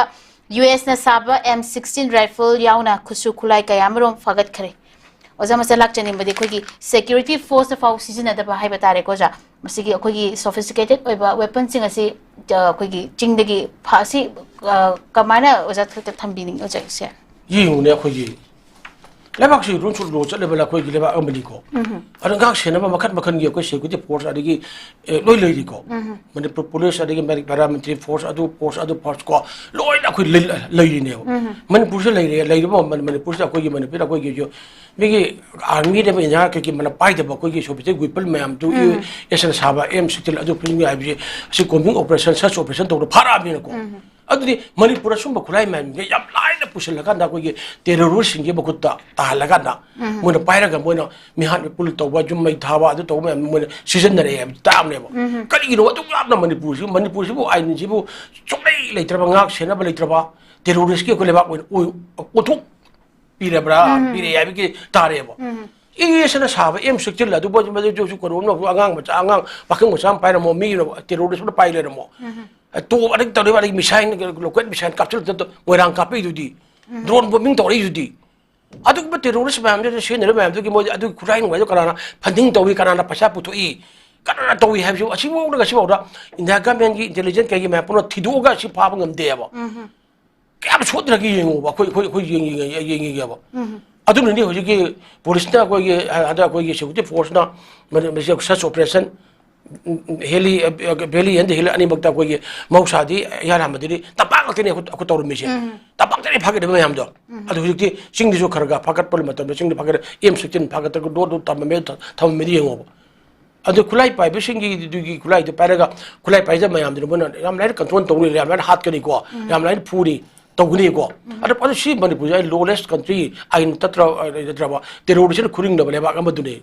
ꯌꯨꯑꯦꯁꯅ ꯁꯥꯕ M16 ꯔꯥꯏꯐꯜ ꯌꯥꯎꯅ ꯈꯨꯠꯁꯨ ꯈꯨꯠꯂꯥꯏ ꯀꯌꯥꯃꯔꯨꯝ ꯐꯥꯒꯠꯈ꯭ꯔꯦ ꯑꯣꯖꯥ ꯃꯆꯥ ꯂꯥꯛꯆꯅꯤꯡꯕꯗꯤ ꯑꯩꯈꯣꯏꯒꯤ ꯁꯦꯀ꯭ꯌꯨꯔꯤꯇꯤ ꯐꯣꯔꯁꯅ ꯐꯥꯎ ꯁꯤꯖꯤꯟꯅꯗꯕ ꯍꯥꯏꯕ ꯇꯥꯔꯦꯀꯣ ꯑꯣꯖꯥ ꯃꯁꯤꯒꯤ ꯑꯩꯈꯣꯏꯒꯤ ꯁꯣꯐꯤꯁꯇꯤꯀꯦꯇꯦꯗ ꯑꯣꯏꯕ ꯋꯦꯄꯟꯁꯤꯡ ꯑꯁꯤ ꯑꯩꯈꯣꯏꯒꯤ ꯆꯤꯡꯗꯒꯤ ꯑꯁꯤ ꯀꯃꯥꯏꯅ ꯑꯣꯖꯥ ꯈꯛꯇ ꯊꯝꯕꯤꯅꯤꯡꯉꯤ ꯑꯣꯖꯥꯁꯦ ꯌꯦꯡꯉꯨꯅꯦ ꯑꯩꯈꯣꯏꯒꯤ ꯂꯩꯕꯥꯛꯁꯤ ꯔꯨꯜꯁꯨ ꯂꯣ ꯆꯠꯂꯦꯕ ꯑꯩꯈꯣꯏꯒꯤ ꯂꯩꯕꯥꯛ ꯑꯃꯅꯤꯀꯣ ꯑꯗꯨ ꯉꯥꯛ ꯁꯦꯟꯅꯕ ꯃꯈꯟ ꯃꯈꯟꯒꯤ ꯑꯩꯈꯣꯏ ꯁꯦꯀ꯭ꯌꯨꯔꯤꯇꯤ ꯐꯣꯔꯁ ꯑꯗꯒꯤ ꯂꯣꯏ ꯂꯩꯔꯤꯀꯣ ꯃꯅꯤꯄꯨꯔ ꯄꯨꯂꯤꯁ ꯑꯗꯒꯤ ꯄꯦꯔꯥꯃꯤꯂꯤꯇꯔꯤ ꯐꯣꯔꯁ ꯑꯗꯨ ꯐꯣꯔꯁ ꯀꯣ ꯂꯣꯏꯅ ꯑꯩꯈꯣꯏ ꯂꯩꯔꯤꯅꯦꯕ ꯃꯅꯤꯄꯨꯔꯁꯨ ꯂꯩꯔꯤꯕ ꯃꯅꯤꯄꯨꯔꯁꯤꯗ ꯑꯩꯈꯣꯏꯒꯤ ꯃꯅꯤꯄꯨꯔꯁꯨ ꯃꯤꯒꯤ ꯑꯥꯔꯃꯤꯗꯕ ꯏꯟꯗꯤꯌꯥ ꯀꯩꯀꯩ ꯃꯅ ꯄꯥꯏꯗꯕ ꯑꯩꯈꯣꯏꯒꯤ ꯁꯣꯐꯤꯁꯇꯤꯛ ꯋꯤꯄꯟ ꯃꯌꯥꯝꯗꯨ ꯑꯦꯁꯅ ꯁꯥꯕ M16 ꯑꯗꯨ ꯐꯤꯜꯝꯒꯤ ꯍꯥꯏꯕꯁꯤ ꯑꯁꯤ ꯀꯣꯝꯕꯤꯡ ꯑꯣꯄꯔꯦꯁꯟ ꯁꯔꯆ ꯑꯣꯄꯔꯦꯁꯟ ꯇꯧꯗ ꯐꯥꯔꯛꯑꯕꯅꯤꯅꯀꯣ ꯑꯗꯨꯗꯤ ꯃꯅꯤꯄꯨꯔ ꯑꯁꯨꯝꯕ ꯈꯨꯠꯂꯥꯏ ꯃꯌꯥꯝꯁꯦ ꯌꯥꯝ ꯂꯥꯏꯅ ꯄꯨꯁꯤꯜꯂꯀꯥꯟꯗ ꯑꯩꯈꯣꯏꯒꯤ ꯇꯦꯔꯣꯔꯤꯁꯁꯤꯡꯒꯤ ꯃꯈꯨꯠꯇ ꯇꯥꯍꯜꯂꯀꯥꯟꯗ ꯃꯣꯏꯅ ꯄꯥꯏꯔꯒ ꯃꯣꯏꯅ ꯃꯤꯍꯥꯠ ꯃꯤꯄꯨꯜ ꯇꯧꯕ ꯌꯨꯝ ꯃꯩ ꯊꯥꯕ ꯑꯗꯨ ꯇꯧꯕ ꯃꯌꯥꯝ ꯃꯣꯏꯅ ꯁꯤꯖꯤꯟꯅꯔꯛꯑꯦ ꯍꯥꯏꯕꯗꯤ ꯇꯥꯕꯅꯦꯕ ꯀꯔꯤꯒꯤꯅꯣ ꯑꯗꯨꯛ ꯌꯥꯝꯅ ꯃꯅꯤꯄꯨꯔꯁꯤꯕꯨ ꯑꯥꯏꯟꯁꯤꯕꯨ ꯁꯨꯡꯂꯩ ꯂꯩꯇ꯭ꯔꯕ ꯉꯥꯛ ꯁꯦꯟꯅꯕ ꯂꯩꯇ꯭ꯔꯕ ꯇꯦꯔꯣꯔꯤꯁꯀꯤ ꯑꯩꯈꯣꯏ ꯂꯩꯕꯥꯛ ꯑꯣꯏꯅ ꯄꯤꯔꯕ꯭ꯔꯥ ꯄꯤꯔꯛꯑꯦ ꯍꯥꯏꯕꯒꯤ ꯇꯥꯔꯦꯕ ꯏꯪꯂꯤꯁꯅ ꯁꯥꯕ M16 ꯑꯗꯨꯕꯨ ꯃꯗꯨꯁꯨ ꯀꯩꯅꯣꯝꯅ ꯑꯉꯥꯡ ꯄꯥꯈꯪ ꯃꯆꯥ ꯑꯃ ꯄꯥꯏꯔꯝꯃꯣ ꯃꯤꯅ ꯇꯦꯔꯣꯔꯤꯁꯅ ꯄꯥꯏ ꯂꯩꯔꯝꯃꯣ ꯇꯣꯞ ꯑꯗꯒꯤ ꯇꯧꯔꯤꯕ ꯑꯗꯒꯤ ꯃꯤꯁꯥꯏꯟ ꯂꯣꯀꯦꯠ ꯃꯤꯁꯥꯏꯟ ꯀꯥꯞꯁꯤꯜꯂꯛꯇ ꯃꯣꯏꯔꯥꯡ ꯀꯥꯞꯄꯛꯏꯗꯨꯗꯤ ꯗ꯭ꯔꯣꯟ ꯕꯣꯝꯕꯤꯡ ꯇꯧꯔꯛꯏꯗꯨꯗꯤ ꯑꯗꯨꯒꯨꯝꯕ ꯇꯦꯔꯣꯔꯤꯁ ꯃꯌꯥꯝꯗꯨꯗ ꯁꯤꯖꯤꯟꯅꯔꯤꯕ ꯃꯌꯥꯝꯗꯨꯒꯤ ꯃꯣꯏ ꯑꯗꯨꯒꯤ ꯈꯨꯠꯂꯥꯏ ꯅꯨꯡꯉꯥꯏꯗꯣ ꯀꯅꯥꯅ ꯐꯟꯗꯤꯡ ꯇꯧꯏ ꯀꯅꯥꯅ ꯄꯩꯁꯥ ꯄꯨꯊꯣꯛꯏ ꯀꯅꯥꯅ ꯇꯧꯏ ꯍꯥꯏꯕꯁꯤ ꯑꯁꯤꯐꯥꯎꯗ ꯉꯁꯤꯐꯥꯎꯗ ꯏꯟꯗꯤꯌꯥ ꯒꯃꯦꯟꯒꯤ ꯏꯟꯇꯦꯂꯤꯖꯦꯟꯁ ꯀꯩꯒꯤ ꯃꯌꯥꯝ ꯄꯨꯟꯅ ꯊꯤꯗꯣꯛꯑꯒ ꯁꯤ ꯐꯥꯕ ꯉꯝꯗꯦꯕ ꯀꯌꯥꯝ ꯁꯣꯠꯇ꯭ꯔꯒ ꯌꯦꯡꯉꯨꯕ ꯑꯩꯈꯣꯏ ꯌꯦꯡꯉꯦꯕ ꯑꯗꯨꯅꯅꯤ ꯍꯧꯖꯤꯛꯀꯤ ꯄꯨꯂꯤꯁꯅ ꯑꯩꯈꯣꯏꯒꯤ ꯍꯟꯗꯛ ꯑꯩꯈꯣꯏꯒꯤ ꯁꯦꯀ꯭ꯌꯨꯔꯤꯇꯤ ꯐꯣꯔꯁꯅ ꯃꯁꯤ search operation valley and hill ꯑꯅꯤꯃꯛꯇ ꯑꯩꯈꯣꯏꯒꯤ ꯃꯍꯧꯁꯥꯗꯤ ꯌꯥꯔꯝꯕꯗꯤ ꯇꯝꯄꯥꯛ ꯉꯥꯛꯇꯅꯤ ꯑꯩꯈꯣꯏ ꯇꯧꯔꯝꯃꯤꯁꯦ ꯇꯝꯄꯥꯛꯇꯅꯤ ꯐꯥꯒꯠꯂꯤꯕ ꯃꯌꯥꯝꯗꯣ ꯑꯗꯨ ꯍꯧꯖꯤꯛꯇꯤ ꯆꯤꯡꯗꯁꯨ ꯈꯔ ꯐꯥꯒꯠꯄ ꯃꯇꯝꯗ ꯆꯤꯡꯗ ꯐꯥꯒꯠ M16 ꯐꯥꯒꯠꯇ꯭ꯔꯒ ꯗꯣꯠ ꯊꯝꯃꯝꯃꯦꯗꯤ ꯌꯦꯡꯉꯣꯕ ꯑꯗꯨ ꯈꯨꯠꯂꯥꯏ ꯄꯥꯏꯕꯁꯤꯡꯒꯤꯗꯨꯒꯤ ꯈꯨꯠꯂꯥꯏꯗꯨ ꯄꯥꯏꯔꯒ ꯈꯨꯠꯂꯥꯏ ꯄꯥꯏꯖꯕ ꯃꯌꯥꯝꯗꯨꯅ ꯃꯣꯏꯅ ꯌꯥꯝ ꯂꯥꯏꯅ ꯀꯟꯇ꯭ꯔꯣꯜ ꯇꯧꯅꯤ ꯌꯥꯝ ꯂꯥꯏꯅ ꯍꯥꯠꯀꯅꯤꯀꯣ ꯌꯥꯝ ꯂꯥꯏꯅ ꯐꯨꯅꯤ ꯇꯧꯒꯅꯤꯀꯣ ꯑꯗꯨ ꯁꯤ ꯃꯅꯤꯄꯨꯔꯁꯦ ꯑꯩ ꯂꯣꯂꯦꯁ ꯀꯟꯇ꯭ꯔꯤ ꯑꯥꯏꯟ ꯅꯠꯇ꯭ꯔꯕ ꯇꯦꯔꯣꯔꯤꯁꯅ ꯈꯨꯔꯤꯡꯅꯕ ꯂꯩꯕꯥꯛ ꯑꯃꯗꯨꯅꯤ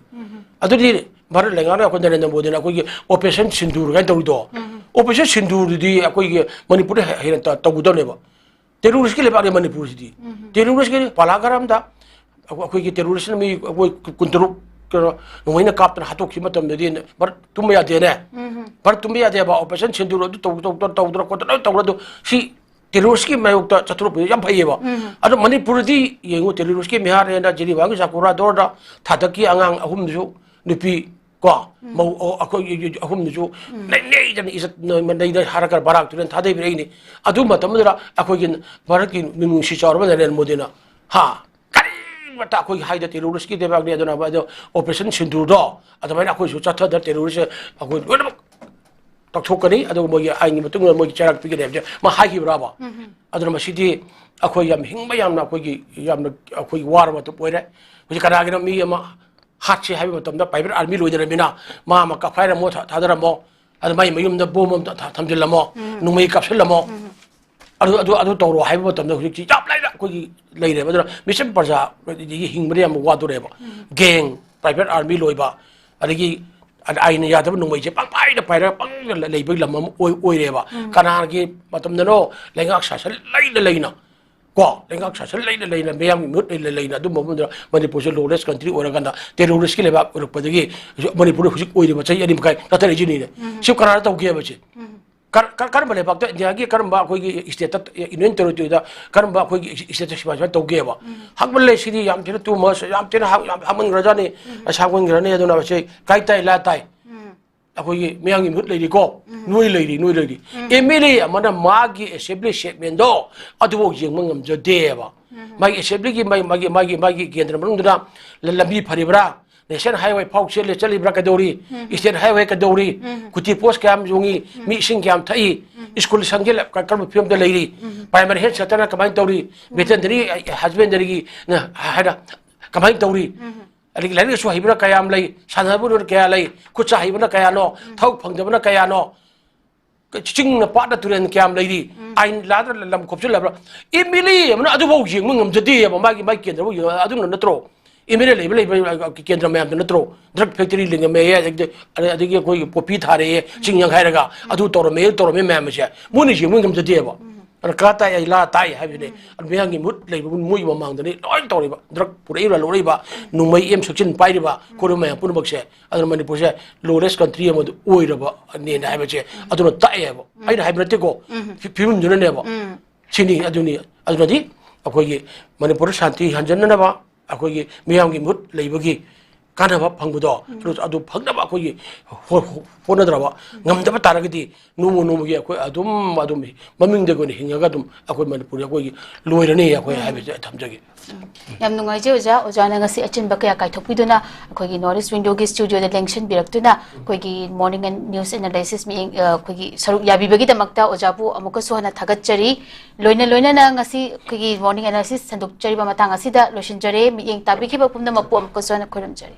ꯑꯗꯨꯗꯤ ꯚꯥꯔꯠ ꯂꯩꯉꯥꯛꯅ ꯑꯩꯈꯣꯏ ꯅꯔꯦꯟꯗ꯭ꯔ ꯃꯣꯗꯤꯅ ꯑꯩꯈꯣꯏꯒꯤ ꯑꯣꯄꯔꯦꯁꯟ ꯁꯤꯟꯗꯨꯔ ꯀꯥꯏꯅ ꯇꯧꯔꯤꯗꯣ ꯑꯣꯄꯔꯦꯁꯟ ꯁꯤꯟꯗꯨꯔꯗꯨꯗꯤ ꯑꯩꯈꯣꯏꯒꯤ ꯃꯅꯤꯄꯨꯔꯗ ꯍꯦꯟꯅ ꯇꯧꯒꯗꯕꯅꯦꯕ ꯇꯦꯔꯣꯔꯤꯁꯀꯤ ꯂꯩꯕꯥꯛꯅꯤ ꯃꯅꯤꯄꯨꯔꯁꯤꯗꯤ ꯇꯦꯔꯣꯔꯤꯁꯀꯤ ꯄꯥꯂꯥꯒꯔꯥꯝꯗ ꯑꯩꯈꯣꯏꯒꯤ ꯇꯦꯔꯣꯔꯤꯁꯅ ꯃꯤ ꯑꯩꯈꯣꯏ 16 ꯀꯩꯅꯣ ꯅꯣꯡꯃꯩꯅ ꯀꯥꯞꯇꯅ ꯍꯥꯠꯇꯣꯛꯈꯤꯕ ꯃꯇꯝꯗꯗꯤ ꯚꯥꯔꯠ ꯇꯨꯝꯕ ꯌꯥꯗꯦꯅꯦ ꯚꯥꯔꯠ ꯇꯨꯝꯕ ꯌꯥꯗꯦꯕ ꯑꯣꯄꯔꯦꯁꯟ ꯁꯤꯟꯗꯨꯔ ꯑꯗꯨ ꯇꯧꯗꯅ ꯈꯣꯠꯇꯅ ꯂꯣꯏ ꯇꯧꯔ ꯑꯗꯨ ꯁꯤ ꯇꯦꯔꯣꯔꯤꯁꯀꯤ ꯃꯥꯌꯣꯛꯇ ꯆꯠꯊꯣꯔꯛꯄꯗꯨ ꯌꯥꯝ ꯐꯩꯌꯦꯕ ꯑꯗꯣ ꯃꯅꯤꯄꯨꯔꯗꯤ ꯌꯦꯡꯉꯨ ꯇꯦꯔꯣꯔꯤꯁꯀꯤ ꯃꯤꯍꯥꯠꯅ ꯖꯤꯔꯤꯕꯥꯝꯒꯤ ꯆꯥꯀꯣꯔꯥꯗꯣꯔꯗ ꯊꯥꯗꯛꯀꯤ ꯑꯉꯥꯡ ꯑꯍꯨꯝꯗꯨꯁꯨ ꯅꯨꯄꯤ ꯀꯣ ꯃꯧ ꯑꯩꯈꯣꯏ ꯑꯍꯨꯝꯗꯨꯁꯨ ꯂꯩꯗꯅ ꯏꯖꯠ ꯂꯩꯗ ꯍꯥꯏꯔꯒ ꯕꯥꯔꯥꯛ ꯇꯨꯔꯦꯟ ꯊꯥꯗꯕꯤꯔꯛꯏꯅꯤ ꯑꯗꯨ ꯃꯇꯝꯗꯨꯗ ꯑꯩꯈꯣꯏꯒꯤ ꯚꯥꯔꯠꯀꯤ ꯃꯤꯅꯨꯡꯁꯤ ꯆꯥꯎꯔꯕ ꯅꯔꯦꯟꯗ꯭ꯔ ꯃꯣꯗꯤꯅ ꯀꯔꯤꯃꯠꯇ ꯑꯩꯈꯣꯏꯒꯤ ꯍꯥꯏꯗ ꯇꯦꯔꯣꯔꯤꯁꯀꯤ ꯂꯩꯕꯥꯛꯅꯤ ꯑꯗꯨꯅ ꯑꯣꯄꯔꯦꯁꯟ ꯁꯤꯟꯗꯨꯔꯗꯣ ꯑꯗꯨꯃꯥꯏꯅ ꯑꯩꯈꯣꯏꯁꯨ ꯆꯠꯊꯗ ꯇꯦꯔꯣꯔꯤꯁ ꯑꯩꯈꯣꯏ ꯂꯣꯏꯅꯃꯛ ꯇꯧꯊꯣꯛꯀꯅꯤ ꯑꯗꯨꯒ ꯃꯣꯏꯒꯤ ꯑꯥꯏꯟꯒꯤ ꯃꯇꯨꯡ ꯏꯟꯅ ꯃꯣꯏꯒꯤ ꯆꯩꯔꯥꯛ ꯄꯤꯒꯅꯤ ꯍꯥꯏꯕꯁꯦ ꯃꯥ ꯍꯥꯏꯈꯤꯕ꯭ꯔꯥꯕ ꯑꯗꯨꯅ ꯃꯁꯤꯗꯤ ꯑꯩꯈꯣꯏ ꯌꯥꯝ ꯍꯤꯡꯕ ꯌꯥꯝꯅ ꯑꯩꯈꯣꯏꯒꯤ ꯋꯥꯔꯕ ꯃꯇꯝ ꯑꯣꯏꯔꯦ ꯍꯧꯖꯤꯛ ꯀꯅꯥꯒꯤꯅꯣ ꯃꯤ ꯑꯃ ꯍꯥꯠꯁꯤ ꯍꯥꯏꯕ ꯃꯇꯝꯗ ꯄ꯭ꯔꯥꯏꯚꯦꯠ ꯑꯥꯔꯃꯤ ꯂꯣꯏꯗꯔꯃꯤꯅ ꯃꯥ ꯑꯃ ꯀꯞꯐꯥꯏꯔꯝꯃꯣ ꯊꯥꯗꯔꯝꯃꯣ ꯑꯗꯨ ꯃꯥꯒꯤ ꯃꯌꯨꯝꯗ ꯕꯣꯝ ꯑꯃ ꯊꯝꯖꯤꯜꯂꯝꯃꯣ ꯅꯣꯡꯃꯩ ꯀꯥꯞꯁꯤꯜꯂꯝꯃꯣ ꯑꯗꯨ ꯇꯧꯔꯣ ꯍꯥꯏꯕ ꯃꯇꯝꯗ ꯍꯧꯖꯤꯛꯇꯤ ꯌꯥꯝ ꯂꯥꯏꯅ ꯑꯩꯈꯣꯏꯒꯤ ꯂꯩꯔꯦꯕ ꯑꯗꯨꯅ ꯃꯤꯆꯝ ꯄ꯭ꯔꯖꯥꯒꯤ ꯍꯤꯡꯕꯗ ꯌꯥꯝ ꯋꯥꯗꯣꯔꯦꯕ ꯒꯦꯡ ꯄ꯭ꯔꯥꯏꯚꯦꯠ ꯑꯥꯔꯃꯤ ꯂꯣꯏꯕ ꯑꯗꯒꯤ ꯑꯥꯏꯟꯅ ꯌꯥꯗꯕ ꯅꯣꯡꯃꯩꯁꯦ ꯄꯪꯄꯥꯏꯗ ꯄꯥꯏꯔꯒ ꯄꯪꯅ ꯂꯩꯕꯒꯤ ꯂꯝ ꯑꯃ ꯑꯣꯏꯔꯦꯕ ꯀꯅꯥꯒꯤ ꯃꯇꯝꯗꯅꯣ ꯂꯩꯉꯥꯛ ꯁꯥꯁꯟ ꯂꯩꯅ ꯀꯣ ꯂꯩꯉꯥꯛ ꯁꯥꯁꯟ ꯂꯩꯅ ꯃꯤꯌꯥꯝꯒꯤ ꯃꯤꯍꯨꯠ ꯂꯩꯅ ꯑꯗꯨꯝꯕ ꯃꯐꯝꯗ ꯃꯅꯤꯄꯨꯔꯁꯦ ꯂꯣꯂꯦꯁ ꯀꯟꯇ꯭ꯔꯤ ꯑꯣꯏꯔꯀꯥꯟꯗ ꯇꯦꯔꯣꯔꯤꯁꯀꯤ ꯂꯩꯕꯥꯛ ꯑꯣꯏꯔꯛꯄꯗꯒꯤ ꯃꯅꯤꯄꯨꯔꯗ ꯍꯧꯖꯤꯛ ꯑꯣꯏꯔꯤꯕ ꯆꯍꯤ 2 ꯃꯈꯥꯏ ꯅꯠꯇꯔꯛꯏꯁꯤꯅꯤꯅꯦ ꯁꯤ ꯀꯅꯥꯅ ꯇꯧꯒꯦꯕꯁꯦ ꯀꯔꯝꯕ ꯂꯩꯕꯥꯛꯇ ꯏꯟꯗꯤꯌꯥꯒꯤ ꯀꯔꯝꯕ ꯑꯩꯈꯣꯏꯒꯤ ꯏꯁꯇꯦꯠꯇ ꯌꯨꯅꯤꯌꯟ ꯇꯦꯔꯤꯇꯣꯔꯤꯗ ꯀꯔꯝꯕ ꯑꯩꯈꯣꯏꯒꯤ ꯏꯁꯇꯦꯠꯇ ꯁꯨꯃꯥꯏꯅ ꯇꯧꯒꯦꯕ ꯍꯛꯃꯜꯂꯦ ꯁꯤꯗꯤ ꯌꯥꯝ ꯊꯤꯅ ꯇꯨꯃꯁ ꯌꯥꯝ ꯊꯤꯅ ꯍꯛꯃꯟꯈ꯭ꯔꯖꯥꯠꯅꯤ ꯁꯥꯡꯃꯟꯈ꯭ꯔꯅꯤ ꯑꯗꯨꯅ ꯃꯁꯤ ꯀꯥꯏ ꯇꯥꯏ ꯂꯥ ꯇꯥꯏ ꯑꯩꯈꯣꯏꯒꯤ ꯃꯤꯌꯥꯝꯒꯤ ꯃꯤꯍꯨꯠ ꯂꯩꯔꯤꯀꯣ ꯅꯣꯏ ꯂꯩꯔꯤ MLA ꯑꯃꯅ ꯃꯥꯒꯤ ꯑꯦꯁꯦꯝꯕ꯭ꯂꯤ ꯁꯦꯠꯃꯦꯟꯗꯣ ꯑꯗꯨꯐꯥꯎ ꯌꯦꯡꯕ ꯉꯝꯖꯗꯦꯕ ꯃꯥꯒꯤ ꯑꯦꯁꯦꯝꯕ꯭ꯂꯤꯒꯤ ꯃꯥꯒꯤ ꯀꯦꯟꯗ꯭ꯔ ꯃꯅꯨꯡꯗꯨꯗ ꯂꯝꯕꯤ ꯐꯔꯤꯕ꯭ꯔꯥ नेशन हाईवे फाउ चले चलीब्रा कदौरी स्टेट हाईवे कदौरी कुटी पोस्ट क्या जोंगी मी सिंह क्या थई स्कूल संगे कर्म फिल्म द लेरी प्राइमरी हेल्थ सेंटर कमाई तौरी वेटनरी हस्बेंडरी की हाइदा कमाई तौरी अलिक लाइक सु हाइब्रा कयाम लई सानबुर कया लई खुचा हाइबना कया नो थौ फंगदबना कया नो चिंग पाट तुरन क्याम लई आइन लाद्र लम खोपचु लब्रा इमिली मन अदुबौ यिंग ngमजदि मागी माई केंद्र बु अदुन नत्रो इमिले लेबे केंद्र मैम नत्रो ड्रग फैक्ट्री लिंग मे ये अदगी कोई पोपी थारे चिंग हाइरगा अदु तोरमे मैम से मुनि यिंग ngमजदि बा का ताई ला ताई हाबिने मेयांगी मुत लेबे मुई ममांगदनि लोय तोरिबा ड्रग पुरैबा लोरैबा नुमै एम सक्सिन पाइरिबा कोरमै पुनबक्से अदर मणिपुर से लोरेस्ट कंट्री अमद ओइरबा ने हाइबचे अदुन ताई हाबो आइना हाइब्रतेको फिल्म जुननेबो सिनी अदुनदि अखोगी मणिपुर शांति हंजननबा अखोगी मेयांगी मुत लेबगी कानबा फंगबदो अदु फंगनबा अखोगी होनद्रबा ngमदबा तारगदि नोमोगी अखोय अदुम ममिंगदगो हिंगगा अदुम अखोय Manipur अखोगी लोइरने अखोय highway थमजगे Yama नुंगाइजे ओजाना ngasi achinba kaya kaithokpiduna akhoi North Window gi studio da lengsion biraktuna akhoi morning and news analysis mi akhoi saruk yabibagi damakta ojabu amuka sohana thagachari loina na ngasi akhoi morning analysis sandukchari ba matang asida loshinjare mi eng tabikhiba pumna mapu amuka sohana khoramjari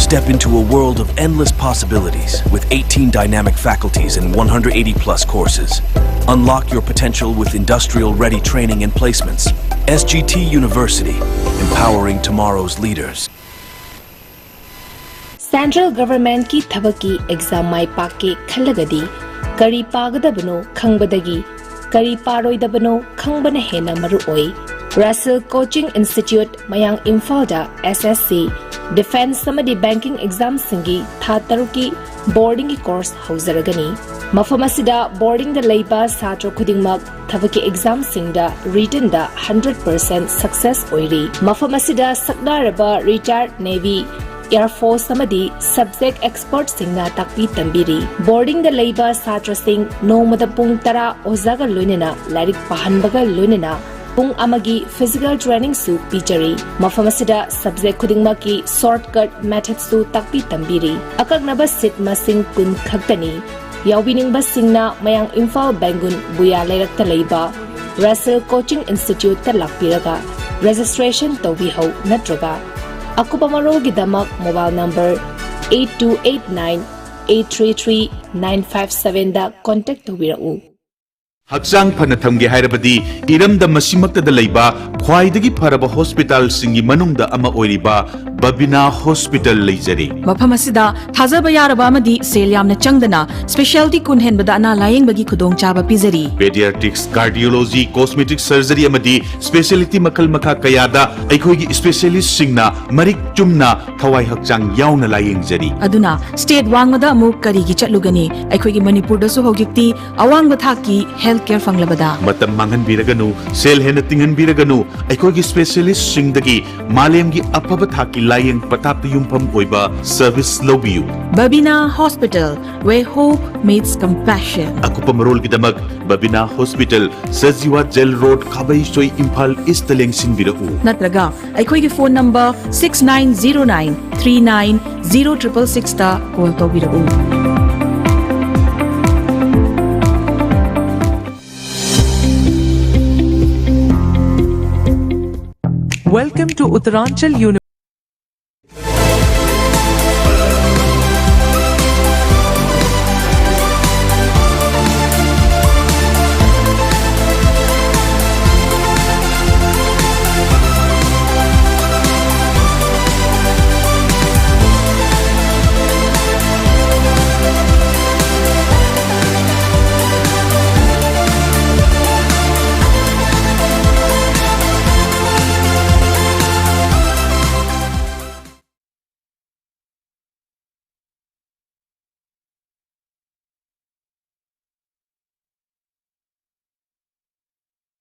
Step into a world of endless possibilities with 18 dynamic faculties and 180 plus courses. Unlock your potential with industrial-ready training and placements. SGT University, empowering tomorrow's leaders. Central Government की थबकी exam माई पाके खलगदी करी पागदबनो खंगबदगी करी पारोइदबनो खंगबन हेना मरुओई Russell Coaching Institute Mayang Imphal SSC Defense Samadi Banking Exam Singi Tha Taruki Boarding Course Hauzaragani Mafamasida Boarding the Laiba Satro Kudingmak Thavaki Exam Singda Written da 100% Success Oiri Mafamasida Sakdaraba Retired Navy Air Force Samadi Subject Expert Singna Takpi Tambiri Boarding the Laiba Satro Sing No Madapung Tara Ozaga Lunina Larik Pahanbaga Lunina Pung amagi physical training su pichari mafamasida subject khudingma ki shortcut methods su takpi tambiri akagnaba sit masing kun khaktani yawbining ba singna mayang Imphal Bangun buya leirakta leiba Russell Coaching Institute ta lakpiraga registration tawbi hau natraga akupamaro gi damak mobile number 8289833957 da contact tawbirau Hakchang phana thamge hairabadi iramda masimakta laiba khwaidagi pharaba hospital singi manungda ama oiriba Babina Hospital leijari mafamasida thajaba yaraba amadi sel yamna changdana specialty kunhenbada ana layeng bagi khudong chaba pizari pediatrics cardiology cosmetic surgery amadi specialty makal makha kayada aikhoigi specialist singna marik chumna thawai hakchang yauna layeng jari aduna state wangmada amu kari gi chatlugani aikhoigi manipur da su hogikti awang bathaki healthcare fanglabada matam mangan biraganu sel hena tingan biraganu aikhoigi specialist singdagi malemgi apaba thaki layeng patapta yumpham oiba service lobiu Babina Hospital where hope meets compassion akupa marol gidamak Babina Hospital Sajiwa Jail Road Khabai Soi Imphal East lengsin birau natraga aikhoigi phone number 6909390666 ta call tawbirau Welcome to Uttaranchal University.